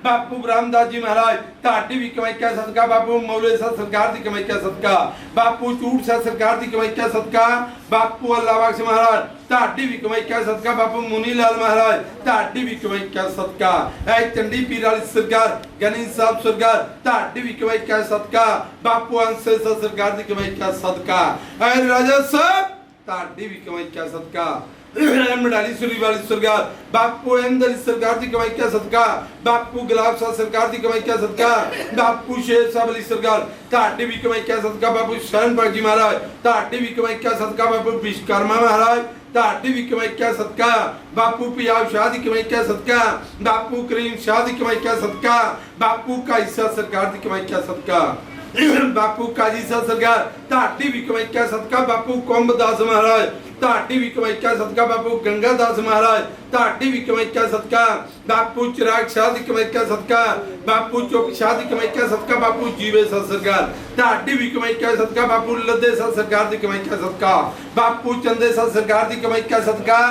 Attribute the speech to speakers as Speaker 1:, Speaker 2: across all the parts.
Speaker 1: बापू ब्रह्मदास जी महाराज ताड़ी भी कमाई क्या सदका बापू मौले सा सरकार दी कमाई क्या सदका बापू चूट सा सरकार दी कमाई क्या सदका बापू अल्लाह बख्श महाराज ताड़ी भी कमाई क्या सदका बापू मुनी लाल महाराज ताड़ी भी कमाई क्या सदका ऐ चंडी पीर वाली सरकार गनी साहब सरकार ताड़ी भी कमाई क्या सदका बापू अंसे सा सरकार दी कमाई क्या सदका ऐ राजा साहब ताड़ी भी कमाई क्या सदका मडाली सुरी वाली सरकार बापू अहमद सरकार दी कमाई क्या सदका बापू गुलाब साहब सरकार दी कमाई क्या सदका बापू शेर साहब अली सरकार ताड़ी भी कमाई क्या सदका बापू शरण पाक जी महाराज ताड़ी भी कमाई क्या सदका बापू विश्वकर्मा महाराज ताड़ी भी कमाई क्या सदका बापू पियाब शाह दी कमाई क्या सदका बापू करीम शाह दी कमाई क्या सदका बापू काइसा सरकार दी कमाई क्या सदका बापू काजी साहब सरकार ताड़ी भी कमाई क्या सदका बापू कोम्बदास महाराज ताड़ी भी कमाई क्या सदका बापू गंगादास महाराज ताड़ी भी कमाई क्या सदका बापू चिराग शाह दी कमाई क्या सदका बापू चौक शाह दी कमाई क्या सदका बापू जीवे सा सरकार ताड़ी भी कमाई क्या सदका बापू लद्दे सा सरकार दी कमाई क्या सदका बापू चंदे सा सरकार दी कमाई क्या सदका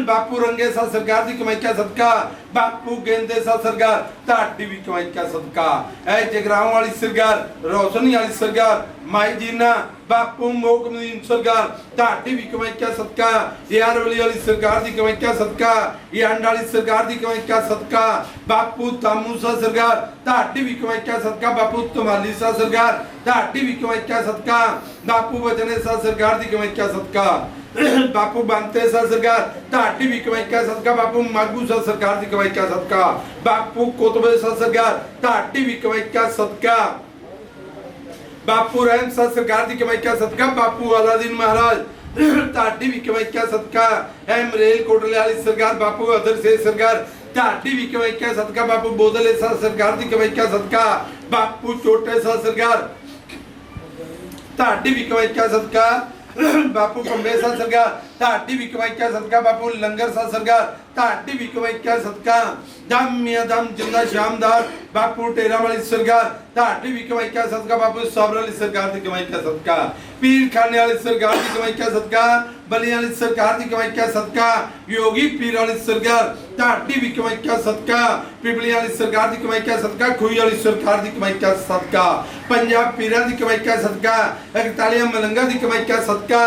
Speaker 1: बापू रंगे सा सरकार दी कमाई क्या सदका बापू गेंदे सा सरकार ताड़ी भी कमाई क्या सदका ऐ जगराव वाली सरकार रोशनी वाली सरकार माई जीना बापू मोकमदीन सरकार ताड़ी भी कमाई क्या सदका यार वाली सरकार दी कमाई क्या सदका ये अंड वाली सरकार दी कमाई क्या सदका बापू तामू सा सरकार ताड़ी भी कमाई क्या सदका बापू तुमाली सा सरकार ताड़ी भी कमाई क्या सदका बापू बचने सा सरकार दी कमाई क्या सदका बापू बनते सा सरकार ताड़ी भी कमाई क्या सदका बापू मागू सा सरकार दी कमाई क्या सदका बापू कोतबे सा सरकार ताड़ी भी कमाई क्या सदका बापू रहम सा सरकार दी कमाई क्या सदका बापू अलादीन महाराज ताड़ी भी कमाई क्या सदका है मरेल कोटले वाली सरकार बापू अदर से सरकार ताड़ी भी कमाई क्या सदका बापू बोदले सा सरकार दी कमाई क्या सदका बापू चोटे सा सरकार ताड़ी भी कमाई क्या सदका बापू कंबे सा सरकार ताड़ी भी कमाई क्या सदका बापू लंगर सा सरकार ताड़ी भी कमाई क्या सदका दम मियां दम जिंदा शामदार बापू टेरा वाली सरकार ताड़ी भी कमाई क्या सदका बापू साबर वाली सरकार दी कमाई क्या सदका पीर खाने वाली सरकार दी कमाई क्या सदका बली वाली सरकार दी कमाई क्या सदका योगी पीर वाली सरकार ताड़ी भी कमाई क्या सदका पिपली वाली सरकार दी कमाई क्या सदका खुई वाली सरकार दी कमाई क्या सदका पंजाब पीरा दी कमाई क्या सदका अकतालिया मलंगा दी कमाई क्या सदका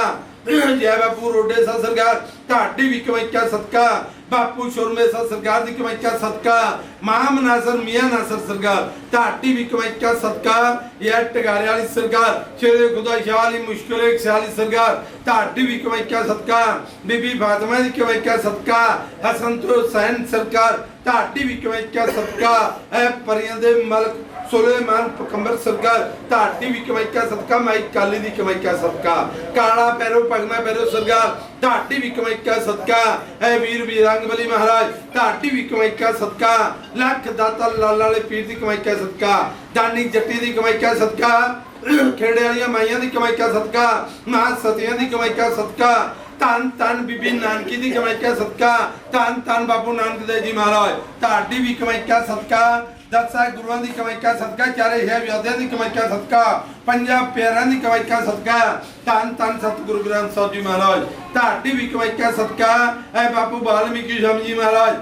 Speaker 1: जय बापू रोडे सा सरकार ताड़ी भी कमाई क्या सदका बापू शोरमे सा सरकार दी कमाई क्या सदका माम नासर मियां नासर सरकार ताड़ी भी कमाई क्या सदका यह टगारे वाली सरकार शेरे खुदा शाह वाली मुश्किल एक वाली सरकार ताड़ी भी कमाई क्या सदका बीबी फातिमा दी कमाई क्या सदका हसन तो हुसैन सरकार ताड़ी भी कमाई क्या सदका ऐ परियां दे मलक सुलेमान पकंबर सरकार ताड़ी भी कमाई क्या सदका माई काली दी कमाई क्या सदका काला पैरो पगना पैरो सरकार ताड़ी भी कमाई क्या सदका है वीर वीरांग बली महाराज ताड़ी भी कमाई क्या सदका लख दाता लाला वाले पीर दी कमाई क्या सदका दानी जट्टी दी कमाई क्या सदका खेड़े वाली माइयां दी कमाई क्या सदका मां सतियां दी कमाई क्या सदका तन तन बीबी नानकी दी कमाई क्या सदका तन तन बापू नानक देव जी महाराज ताड़ी भी कमाई क्या सदका दसा गुरुआं दी कमाई क्या सदका चारे है व्याध्या दी कमाई क्या सदका पंजाब प्यारां दी कमाई क्या सदका तन तन सतगुरु ग्रंथ साहिब जी महाराज ताड़ी भी कमाई क्या सदका ऐ बापू वाल्मीकि स्वामी जी महाराज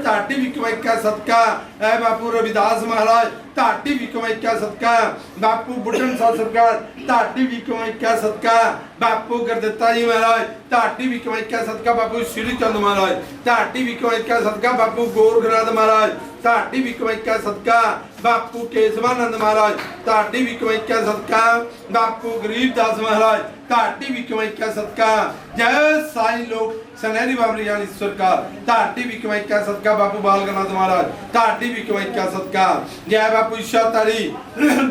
Speaker 1: ताड़ी भी कमाई क्या सदका ऐ बापू रविदास महाराज ताड़ी भी कमाई क्या सदका बापू बुढ़न सा सरकार ताड़ी भी कमाई क्या सदका बापू गुरदत्ता जी महाराज ताड़ी भी कमाई क्या सदका बापू श्री चंद महाराज ताड़ी भी कमाई क्या सदका बापू गोरखनाथ महाराज ताड़ी भी कमाई क्या सदका बापू केशवानंद महाराज ताड़ी भी कमाई क्या सदका बापू गरीबदास महाराज ताड़ी भी कमाई क्या सदका जय साईं लोग सनहरी बाबरी वाली सरकार ताड़ी भी कमाई क्या सदका बापू बालगनाथ महाराज ताड़ी भी कमाई क्या सदका जय बापू शातारी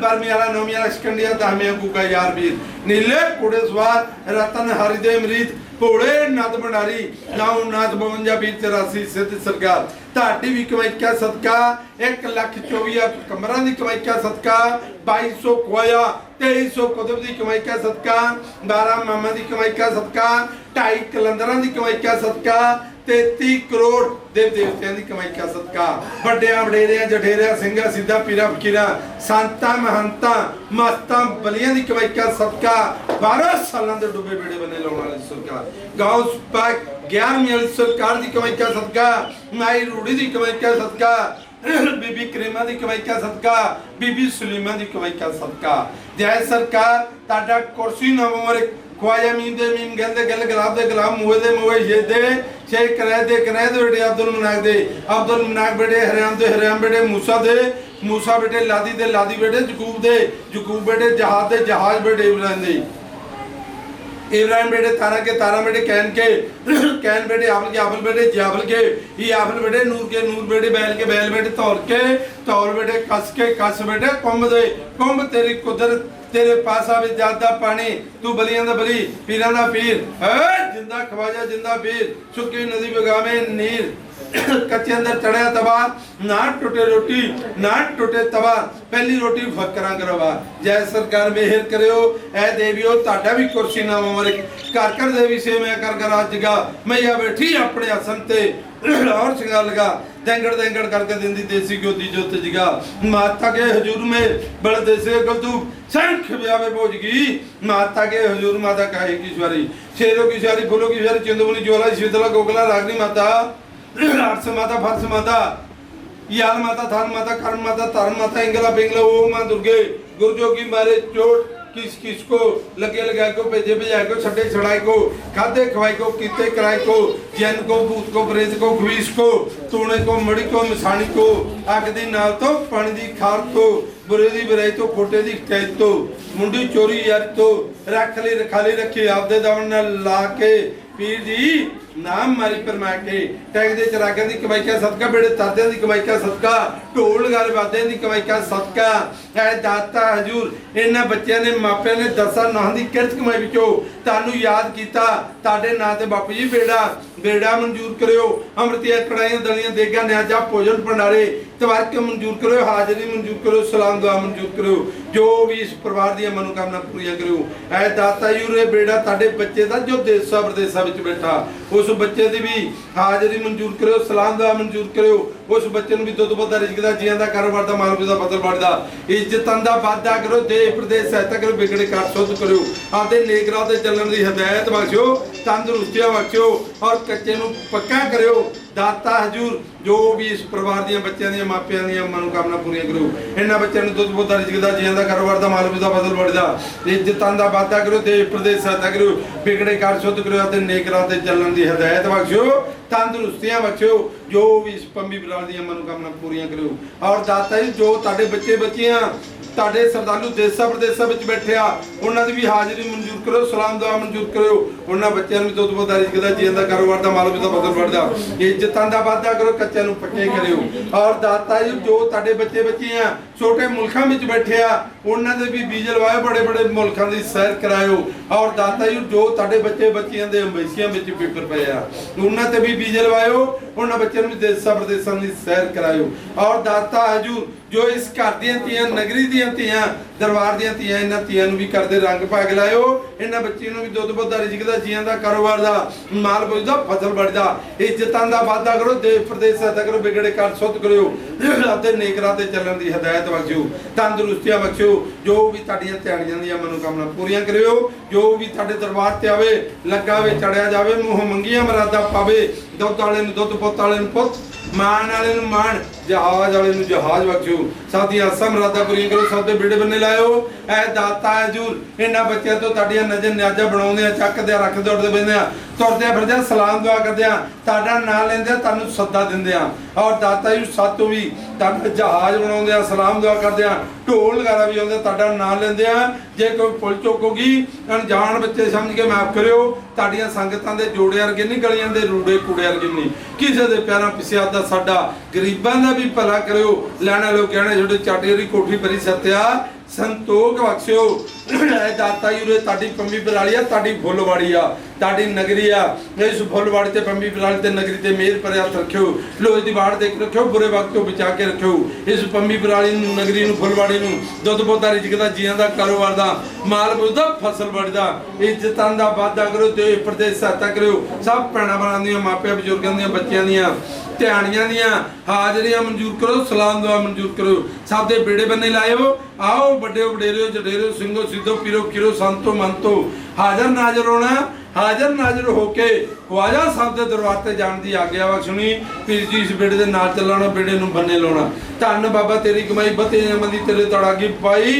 Speaker 1: बरमियाला नोमिया लक्षकंडिया दामिया कुका यार वीर नीले कुड़े सवार रतन हरिदेव मृत घोड़े नद भंडारी नाउ नाथ 52 पीर 83 सिद्ध सरकार ताड़ी भी कमाई क्या सदका 1,24,000 कमरां दी कमाई क्या सदका 2200 खोया 2300 कुतुब दी कमाई क्या सदका 12 मामा दी कमाई क्या सदका 2.5 कलंदरां दी कमाई क्या सदका 33 करोड़ देव देवतियां दी कमाई क्या सदका वड्डियां वडेरियां जठेरियां सिंघां सिद्धा पीरा फकीरां संतां महंतां मस्तां बलियां दी कमाई क्या सदका 12 सालां दे डुबे बेड़े बने लाउण वाली सरकार गौस पाक 11वीं वाली सरकार दी कमाई क्या सदका माई रूड़ी दी कमाई क्या सदका बीबी करीमा दी कमाई का सदका, बीबी सुलीमा दी कमाई का सदका। जय सरकार ताड़ा कुर्सी ना मोरे ख्वाजा मीम दे मीम गल दे गल गुलाब दे गुलाब मुए दे मुए ये दे शेख करे दे बेटे अब्दुल मनाक बेटे हरियाम बेटे मूसा बेटे लादी बेटे जकूब बेटे जहाज बेटे इब्राहिम बेटे तारा बेटे कैन बेटे आबल बेटे जाबल के ही आबल बेटे नूर बेटे बैल बेटे तौल बेटे कस बेटे कुंभ तेरी कुदरत तेरे पास आवे ज्यादा पानी तू बलियां दा बली पीरां दा पीर जिंदा ख्वाजा जिंदा पीर सुकी नदी बगावे नीर कच्चे अंदर चढ़िया तबा ना टूटे रोटी ना टूटे तबा पहली रोटी फकरा करवा। जय सरकार मेहर करियो ऐ देवियो ताड़ा भी कुर्सी ना मरे कर देवी से मैं कर अजगा मैया बैठी अपने आसन ते और सिंगार लगा देंगड़ करके दिंदी देसी गोदी जोत जगा माता के हजूर में बड़ देसे गलतू शंख ब्यावे भोजगी माता के हजूर माता काहे की स्वारी शेरों की स्वारी फूलों की स्वारी चिंदमुनी ज्वाला शीतला गोगला रागनी माता आर्स माता फर्स माता याल माता थान माता कर्म माता तारन माता इंगला पिंगला ओ मां दुर्गे गुरजोगी मारे चोट किस को लगे लगाए को भेजे भेजाए को छठे छड़ाए को खादे खवाए को कीते कराए को जैन को भूत को प्रेत को खवीस को तूने को मड़ी को मिसानी को अग दी नाल तो पानी दी खार तो बुरे दी बुराई तो खोटे दी कैद तो मुंडी चोरी यार तो रख ली रखाली रखी आपदे दावन नाल ला के पीर जी नाम मारी फरमा के टैग दे चरागां दी कमाई का सदका बेड़े तादियां दी कमाई का सदका ढोल गाल वादियां दी कमाई का सदका ऐ दाता हजूर इन्हां बच्चों ने मापियां ने दसा नां दी किरत कमाई विचों तानू याद कीता ताडे नां ते बापू जी बेड़ा मंजूर करियो अमृतिया कड़ाइयां दलियां देगा न्याजा भोजन भंडारे तवारक मंजूर करियो हाजरी मंजूर करियो सलाम दुआ मंजूर करियो जो भी इस परिवार दी मनोकामना पूरी करियो ऐ दाता यूरे बेड़ा ताडे बच्चे दा जो देशा प्रदेशा विच बैठा उस बच्चे दी भी हाजरी मंजूर करियो सलाम दुआ मंजूर करियो उस बच्चे नूं भी दुध दा रिज़्क दा जीआं दा कारोबार दा माल दा बदल बढ़दा इज्जतां दा वाधा करो देश प्रदेश सहायता करो बिगड़े काट शुद्ध करो आदे नेक राह ते चलण दी हिदायत बख्शो तंदुरुस्तियां बख्शो और कच्चे नूं पक्का करियो दाता हजूर जो भी इस परिवार दी बच्चों दी मापियां दी मनोकामना पूरी करो इन्हां बच्चों नूं दुध दा रिज़्क दा जीआं दा कारोबार दा माल दा बदल बढ़दा इज्जतां दा वाधा करो देश प्रदेश सहायता करो बिगड़े काट शुद्ध करो आदे नेक राह ते चलण दी हिदायत बख्शो तंदुरुस्तियां बख्शो जो भी इस पंबी बराल दी मनोकामना पूरी करो और दाता जी जो ताडे बच्चे बच्चियां ताडे सरदालू देशा प्रदेशा विच बैठे आ उन्हां दी भी हाजरी मंजूर करो सलाम दुआ मंजूर करो उन्हां बच्चों नूं दुध दा रिज़्क दा जीआं दा कारोबार दा माल दा बदल बढ़दा इज्जतां दा वाधा करो कच्चे नूं पक्के करियो और दाता जी जो ताडे बच्चे बच्चियां छोटे मुल्कां विच बैठे आ उन्हां दे भी बीज लवाए बड़े बड़े मुल्कां दी सैर करायो और दाता जी जो ताडे बच्चे बच्चियां दे अंबेसियां विच पेपर पए आ उन्हां ते भी बीज लवायो उन्हां बच्चों नूं देशा प्रदेशां दी सैर करायो और दाता हजूर जो इस घर दियां तियां नगरी दियां तियां दरबार दियां तियां इन्हां तियां नूं भी करदे रंग भाग लायो इन्हां बच्चियां नूं भी दुध दा रिज़्क दा जीआं दा कारोबार दा माल पुजदा फसल बढ़दा इज्जतां दा वाधा करो देश प्रदेश सहायता करो बिगड़े काट शुद्ध करियो अते नेक राह ते चलण दी हिदायत बख्शो तंदुरुस्तियां बख्शो जो भी ताड़ियां ध्याड़ियां दी मनोकामना पूरीआं करियो जो भी ताड़े दरबार ते आवे लगावे चढ़िया जावे मुंह मंगियां मरादा पावे दुध वाले नूं दुध पुੱਤ वाले नूं पुੱਤ मान वाले नूं मान जहाज वाले नूं जहाज बख्शो साडी आसां मरादा पूरीआं करो सब दे बेड़े बन्ने लायो ऐ दाता हजूर इन्हां बच्चों तो ताड़ियां नजर न्याजा बनाउंदे आ चकदे आ रखदे उठदे बैंदे आ तुरदे फिरदे सलाम दुआ करदे आ ताड़ा नां लैंदे तानूं सद्दा दिंदे आ और दाता जी सातों भी ताड़ा जहाज बनाउंदे आ सलाम दुआ करदे आ ढोल लगारा भी आउंदे ताड़ा नां लैंदे आ जे कोई पुल चुकोगी अनजान बच्चे समझ के माफ करियो ताड़ियां संगतां दे जोड़े वर्गे नहीं गलियां दे रूड़े कूड़े वर्गे नहीं किसे दे पैरां पिछे दा साडा गरीबां दा भी भला करियो लैणा लोग कहणे छोटे चाटे दी कोठी भरी सत्या संतोख बख्शियो दाता यूरे ताड़ी पंबी बराली आ ताड़ी फुलवाड़ी आ ताड़ी नगरी आ इस फुलवाड़ी ते पंबी बराली ते नगरी ते मेहर पर हथ रखियो लोहे दी बाड़ देख रखियो बुरे वक्त तो बचा के रखियो इस पंबी बराली नूं नगरी नूं फुलवाड़ी नूं दुध दा रिज़्क दा जीआं दा कारोबार दा माल पुजदा फसल बढ़दा इज्जतां दा वाधा करो देश प्रदेश सहायता करियो सब भैणां भरावां दी मापियां बजुर्गां दी बच्चियां दी ध्यानियां दियां हाजरियां मंजूर करो, सलाम दुआ मंजूर करो। सब दे बेड़े बन्ने लाए हो, आओ बड़े वडेरे जडेरे सिंघो सिद्धो पीरो किरो संतो मंतो हाजर नाजर होना, हाजर नाजर होके ख्वाजा साहब के दरबार से जाने की आग्या बख्शनी। पीर जी इस बेड़े के नाल चलाना, बेड़े नूं बन्ने लाउणा। धन बाबा तेरी कमाई बते मंदी तेरे तड़ागी पाई,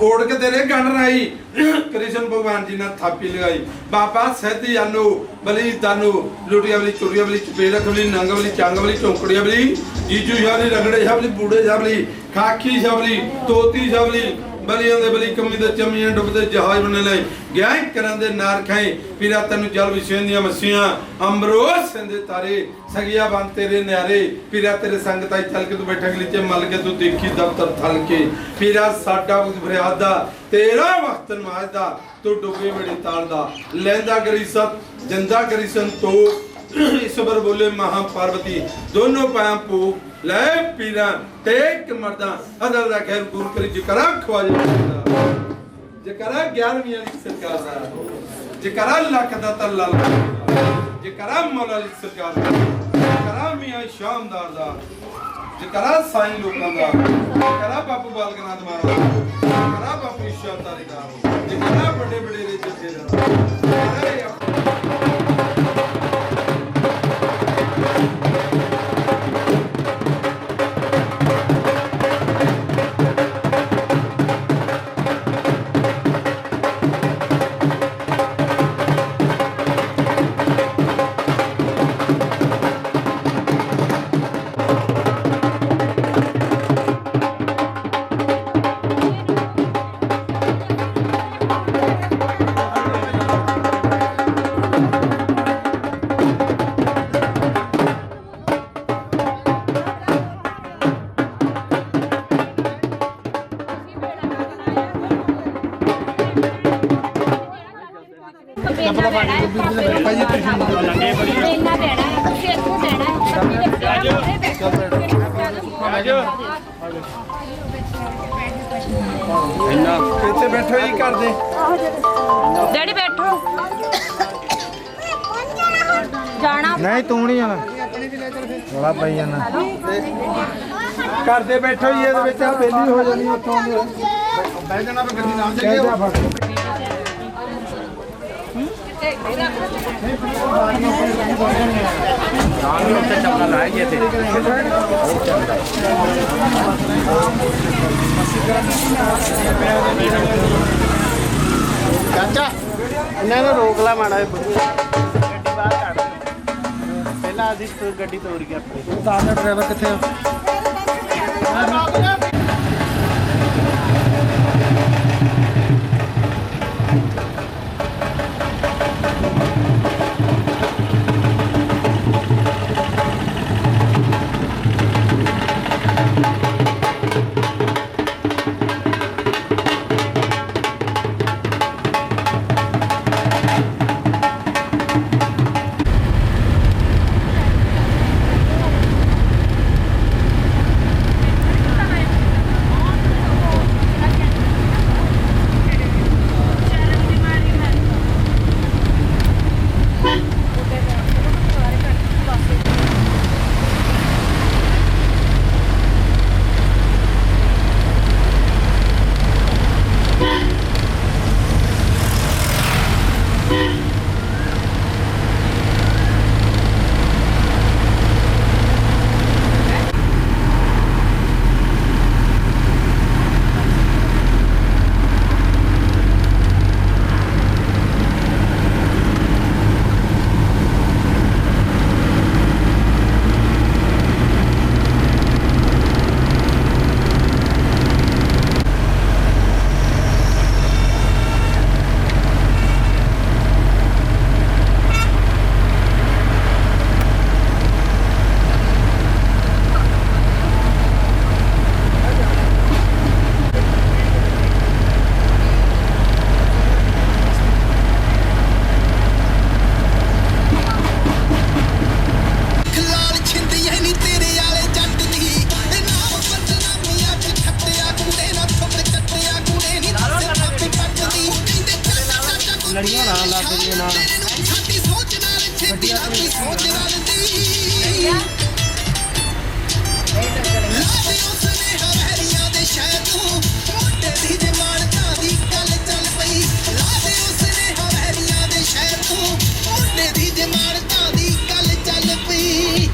Speaker 1: ओढ़ के तेरे गण राई। कृष्ण भगवान जी ने थापी लगाई। बाबा सैदी आनो बली दानो लुटिया बली चुरिया बली चपेरख बली नंग बली चांग बली चौंकड़िया बली जीजू शाबली रगड़े शाबली बूढ़े शाबली खाकी शाबली तोती शाबली बलियां दे बली कमी दे चमियां डुबदे जहाज बने ले गए करां दे नार खाए पीरा तैनू जल विछें दियां मस्सियां अमरोज सिंधे तारे सगिया बन तेरे न्यारे पीरा तेरे संग ताई चल के तू बैठा गलीचे मल के तू देखी दफ्तर थल के पीरा साडा फरियाद दा तेरा वक्त नमाज दा तू डुबे बड़ी ताल दा लैंदा करी सत जिंदा करी संतो ईश्वर बोले महा पार्वती दोनों पाया भूख ले पीरा टेक मर्दा अदल दा खैर गुरु करी जिकरा ख्वाजा जिकरा 11वीं वाली सरकार दा जिकरा लख दा तल्ला जिकरा मौला अली सरकार दा जिकरा मियां शामदार दा जिकरा साईं लोकां दा जिकरा बापू बालकनाथ महाराज जिकरा बापू ईशा तारी दा जिकरा बड़े बड़े रे जथे दा बैठो ही कर दे
Speaker 2: डैडी बैठो जाना
Speaker 3: नहीं तू नहीं जाना बड़ा पाई जाना
Speaker 1: कर दे बैठो ही ਇਹਦੇ ਵਿੱਚ ਬੇਲੀ ਹੋ ਜਾਣੀ ਉੱਥੋਂ ਬਹਿ ਜਾਣਾ ਫਿਰ ਗੱਡੀ ਨਾਲ ਚੱਲੇ
Speaker 3: चाचा इन्हें रोक ला माड़ा गड्डी बाहर काट पहला अभी गड्डी तोड़ गया अपनी ड्राइवर कितने लड़ियां ना लग गई ना
Speaker 4: ਉਸਨੇ ਹਵੈਰੀਆਂ ਦੇ ਸ਼ਹਿਰ ਨੂੰ ਮੁੰਡੇ ਦੀ ਜਮਾਨਤਾਂ ਦੀ ਗੱਲ ਚੱਲ ਪਈ ਲਾਦੇ ਉਸਨੇ ਹਵੈਰੀਆਂ ਦੇ ਸ਼ਹਿਰ ਨੂੰ ਮੁੰਡੇ ਦੀ ਜਮਾਨਤਾਂ ਦੀ ਗੱਲ ਚੱਲ ਪਈ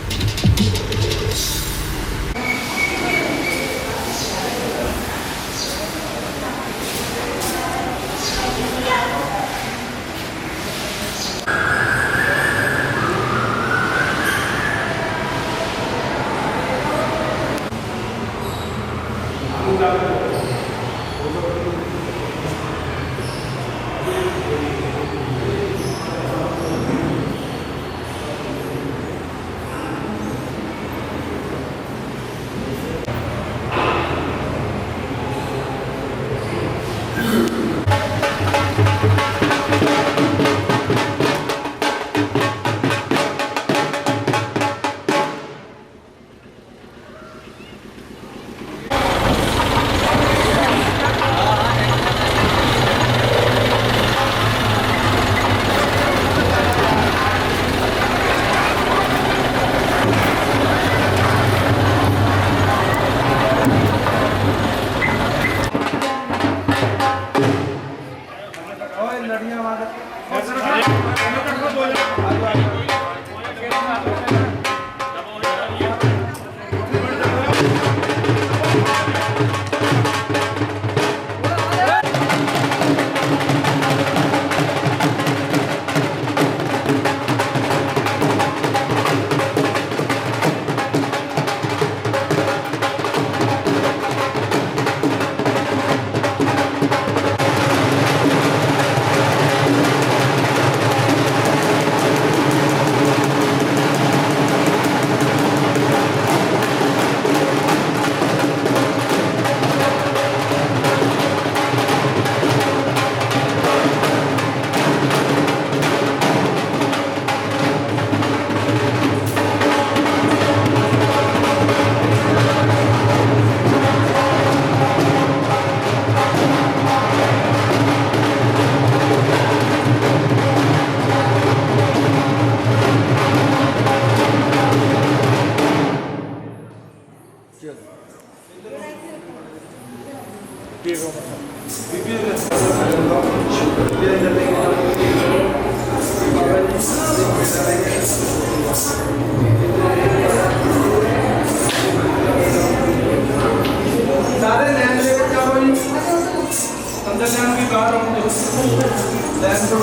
Speaker 1: ਸਾਰੇ ਲੈਣ ਦੇ ਵਿੱਚ ਆਓ ਜੀ ਅੰਦਰ ਲੈਣ ਵੀ ਬਾਹਰ ਆਉਣ ਦਿਓ ਲੈਣ ਤੋਂ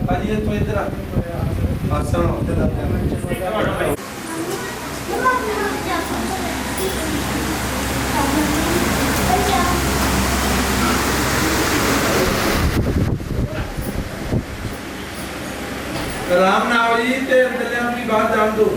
Speaker 1: ਭਾਜੀ ਇਹ ਤੋਂ ਇੱਧਰ ਆ ਆਸਣ ਉੱਤੇ ਦਾ ਆਰਾਮ ਨਾਲ ਆਓ ਜੀ ਤੇ ਅੰਦਰ ਲਿਆਉਣ ਦੀ ਬਾਹਰ ਜਾਣ ਦਿਓ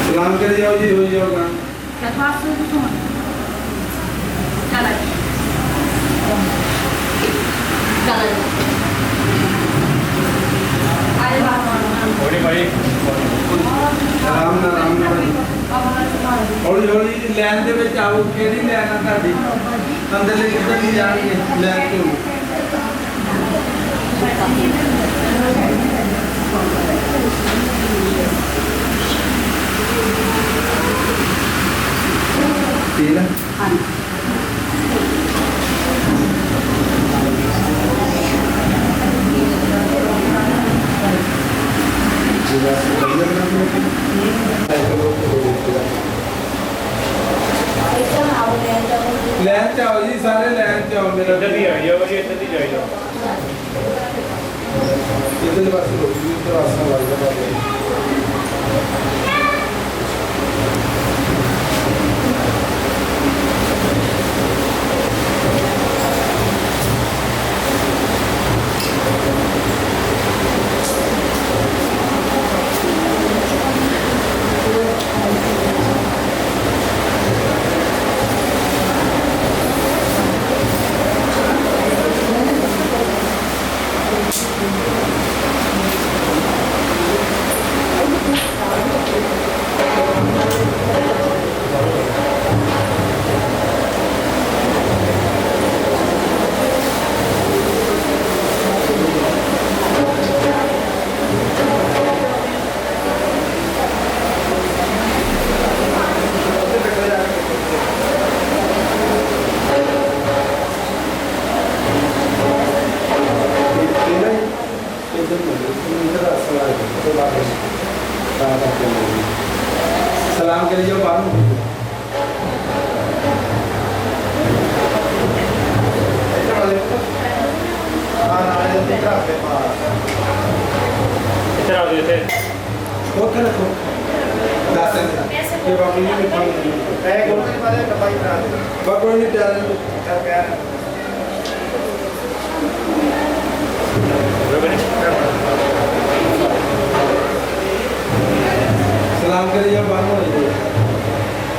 Speaker 1: सलाम कर जाओ जी हो जाओगा हौली हौली लैन दे विच आओ केड़ी लैन आ तुहाडी अंदर ले किधर नहीं जाणगे लैन क्यों ठीक है हाँ ਲੈਣ ਚ ਆਓ ਜੀ ਸਾਰੇ ਲੈਣ ਚ ਆਓ ਮੇਰਾ
Speaker 3: ਇੱਧਰ ਦੀ ਆ ਜਾਓ ਜੀ, ਇੱਧਰ ਦੀ ਜਾਈ ਜਾਓ।
Speaker 1: ਇਧਰ ਪਾਸੇ ਲੋਕ ਵੀ ਇੱਧਰ ਆਸਣ ਲੱਗਦਾ ਬਾਬੇ सलाम के लिए जो बाहर
Speaker 3: ਇੱਧਰ ਆ ਜਾਓ ਇੱਥੇ।
Speaker 1: ओके रखो दास ये बाबू जी भी पानी
Speaker 3: ਇਹ ਗੁਰਮਤਿ ਵਾਲੇ ਡੱਬਾ ਹੀ ਬਣਾ ਦਿਓ।
Speaker 1: बाबू ने प्यार
Speaker 3: ਚੱਲ ਪਿਆਰ।
Speaker 1: सलाम के लिए जो बाहर हो जाए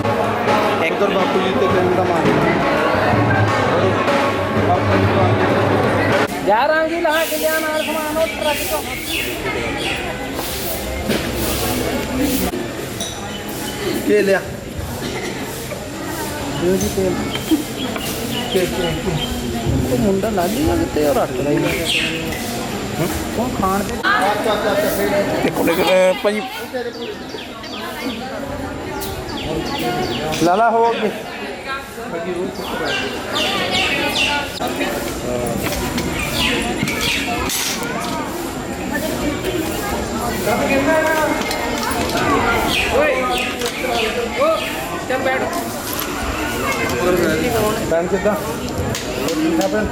Speaker 1: बापू जी तो कहने का मान
Speaker 5: ਜਾ ਰਾਂਗੀ ਲਾ ਕੇ ਲਿਆ ਨਾਲ ਸਮਾਨ ਉਹ ਟਰੱਕ ਤੋਂ
Speaker 1: के लिया
Speaker 5: ਦਿਓ ਜੀ ਤੇਲ ਉਹ ਮੁੰਡਾ ਲਾਲੀ ਨਾ ਕਿਤੇ ਉਹ ਰੱਖ ਲਈ ਉਹ ਖਾਣ ਦੇ
Speaker 1: ਭਾਜੀ ਲਾਲਾ ਹੋ ਅੱਗੇ
Speaker 5: ਚੱਲ ਬੈਠ
Speaker 1: ਬੈਂਕ ਕਿੱਦਾਂ ਹੈਪਨ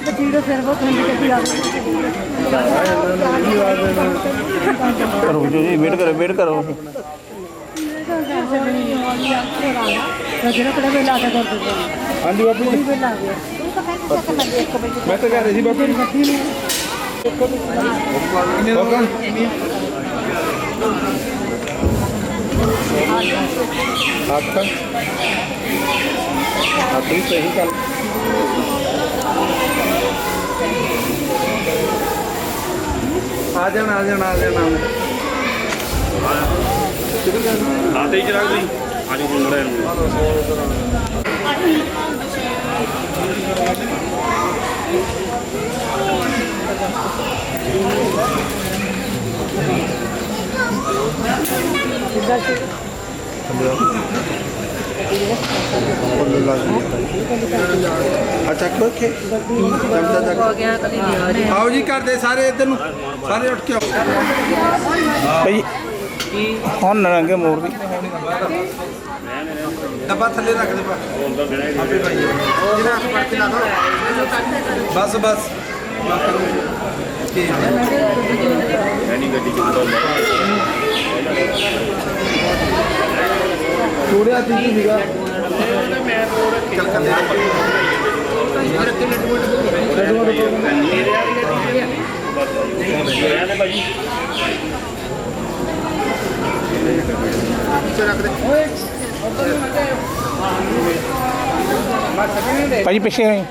Speaker 5: ਬਚੀੜੇ ਫਿਰ ਉਹ ਖੰਡ ਕੇ ਆ
Speaker 3: करो जी वेट करो
Speaker 5: ਜਿਹੜਾ ਕਿਹੜਾ ਵੇਲਾ ਆ ਕੇ ਕਰ ਦਿੰਦੇ
Speaker 1: ਹਾਂਜੀ ਬਾਪੂ ਜੀ
Speaker 5: ਵੇਲਾ ਆ ਗਿਆ ਤੂੰ ਤਾਂ ਕਹਿੰਦਾ ਚੱਕ ਲੱਗੇ ਇੱਕ ਵਜੇ
Speaker 1: ਮੈਂ ਤਾਂ ਕਹਿ ਰਹੀ ਸੀ ਬਾਪੂ ਜੀ
Speaker 5: ਗੱਡੀ ਨੂੰ
Speaker 1: ਅੱਠ ਆਪਣੀ ਸਹੀ ਚੱਲ ਆ ਜਾਣਾ
Speaker 3: ਆਤੇ ਹੀ ਚਲਾ ਗਈ ਆਜੋ ਹੁਣ ਲੜੇ
Speaker 1: अच्छा रखे आओ जी कर दे सारे इधर नु सारे उठ के आओ
Speaker 3: भाई ਹੁਣ ਨਰੰਗੇ ਮੋੜ ਦੀ
Speaker 1: डब्बा थले रख दे आपे भाई जिन्हें अख पड़ के ला दो बस बस चूड़िया तीन सीगा चल कर
Speaker 5: ਭਾਜੀ ਪਿੱਛੇ ਹੋਏ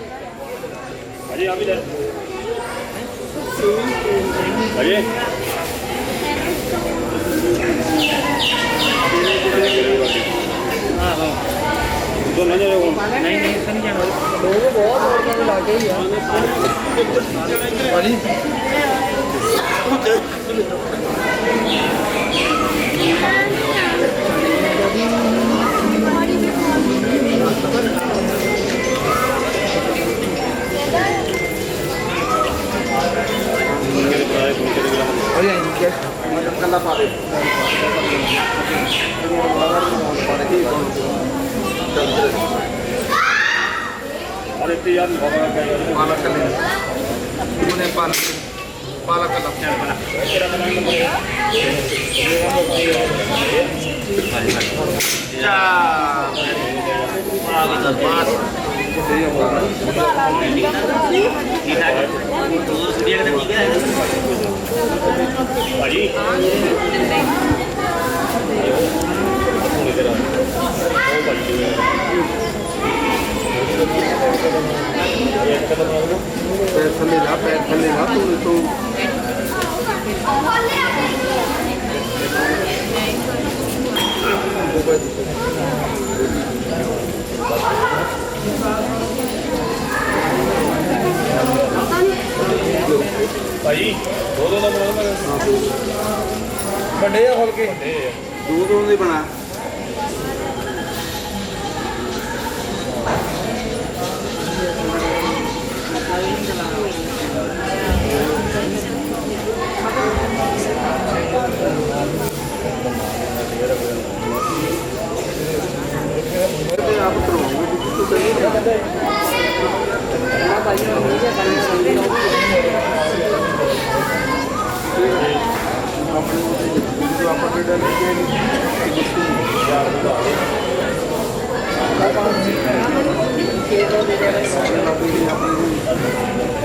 Speaker 1: कला पा दे पालक पालक पैर थले ला तू
Speaker 3: भाई दो ना
Speaker 1: बड़े खोल के दो नहीं बना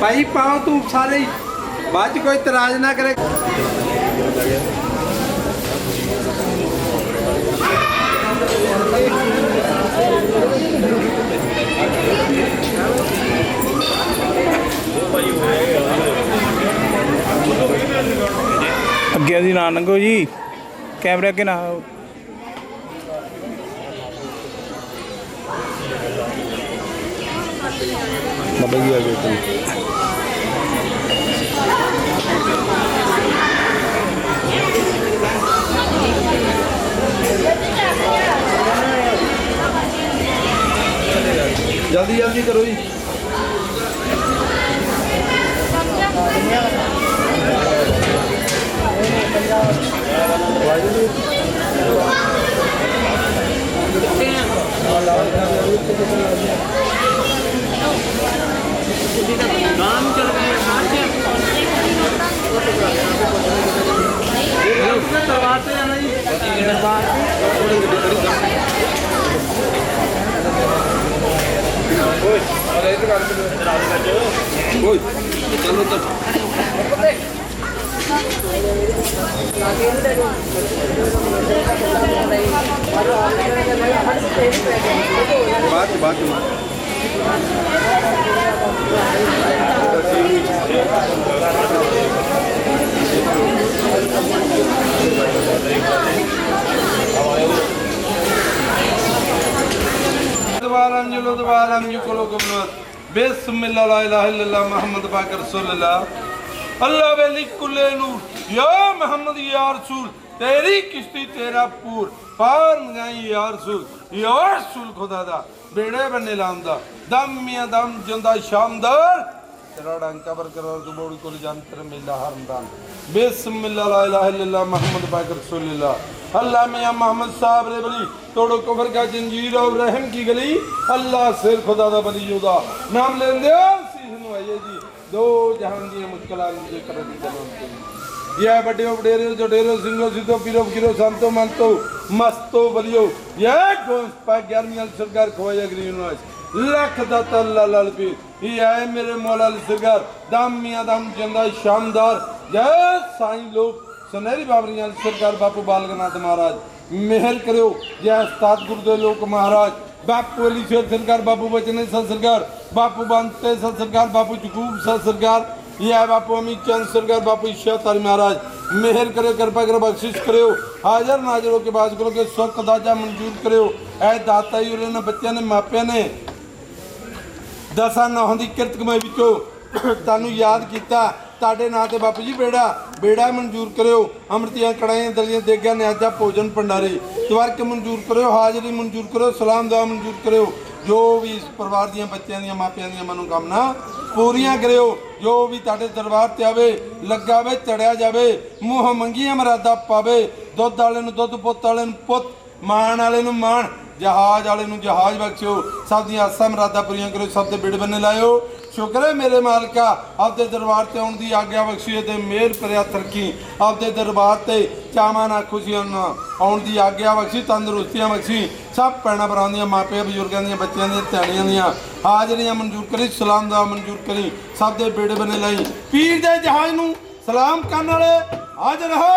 Speaker 1: भाई पाओ तू सारे बाद कोई इतराज ना करे
Speaker 5: ਅੱਗੇ ਦੀ ਨਾ ਲੰਘੋ ਜੀ ਕੈਮਰੇ ਅੱਗੇ ਨਾ ਬਾਬਾ ਜੀ ਆ ਗਏ
Speaker 1: जल्दी जल्दी करो जी चलो तो बात बिस्मिल्लाह ला इलाहा इल्लल्लाह मुहम्मद पाक रसूलुल्लाह अल्लाह वली कुल्ले नूर या मोहम्मद या रसूल तेरी किश्ती तेरा पूर पार गई या रसूल खुदा दा बेड़े बन्ने लांदा दम मियां दम जिंदा शामदार तेरा डंका बरकरार तू बोड़ी को जानतर मिला हरमदान बिस्मिल्लाह ला इलाहा इल्लल्लाह मोहम्मद पाक रसूलुल्लाह अल्लाह मियां मोहम्मद साहब रे बली तोड़ो कफर का जंजीर और रहम की गली अल्लाह सिर खुदा दा बली योदा नाम लेंदे सीस नु आइए जी दो जहान दी मुश्किलां मुझे कर दी तमाम ये बड़े बडेरे जोडेरो सिंगो सिद्धो पीरो गिरो संतो मंतो मस्तो बलियो ये गोंस पा 11वीं अल सरकार खोया ग्रीन वाइस लख दा तल्ला लाल पीर ये आए मेरे मौला अल सरकार दम मियां दम जिंदा शानदार जय साईं लोग सुनहरी बाबरियां अल सरकार बापू बालगनाथ महाराज मेहर करो जय उस्ताद गुरुदेव लोक महाराज बापू अली शेर सरकार बापू बचने सा सरकार बापू बांते सा सरकार बापू जकूब सा सरकार ये बापू अमित चंद सरकार बापू ईश्वर महाराज मेहर करे कृपा कर बख्शिश करो हाजर नाजरों के बाद करो के स्वर्ग दाजा मंजूर करो ऐ दाता ही उन्होंने बच्चों ने मापिया ने दसा नौं की किरत कमाई विचों तानू याद किया ताडे नां ते बापू जी बेड़ा बेड़ा मंजूर करो अमृतियां कड़ाइयां दलियां देगा न्याजा भोजन भंडारे तवर्क मंजूर करो हाजरी मंजूर करो सलाम दुआ मंजूर करो जो भी इस परिवार दियां बच्चों दियां मापियां दियां मनोकामना पूरियां करो जो भी ताडे दरबार ते आवे लगा वे चढ़िया जावे मूँह मंगियां मरादा पावे दुध वाले नूं दुध पुत वाले नूं पुत मान वाले नूं मान जहाज वाले नूं जहाज बख्शो सब दी आसां मरादा पूरियां करो सब दे बिड़ बन्ने लाओ शुक्र है मेरे मालिका आपके दरबार ते आउण दी आग्या बख्शी ते मेहर भरिया तरक्की आपके दरबार ते चावां नाल खुशियां नाल आउण दी आग्या बख्शी तंदुरुस्तियां बख्शी सब भैणां भरावां दियां मापियां बजुर्गां दियां बच्चियां दियां धैनियां दियां हाजरियां मंजूर करी सलाम दुआ मंजूर करी सब दे बेड़े बने लाई पीर दे जहाज नूं सलाम करन वाले हाजर हो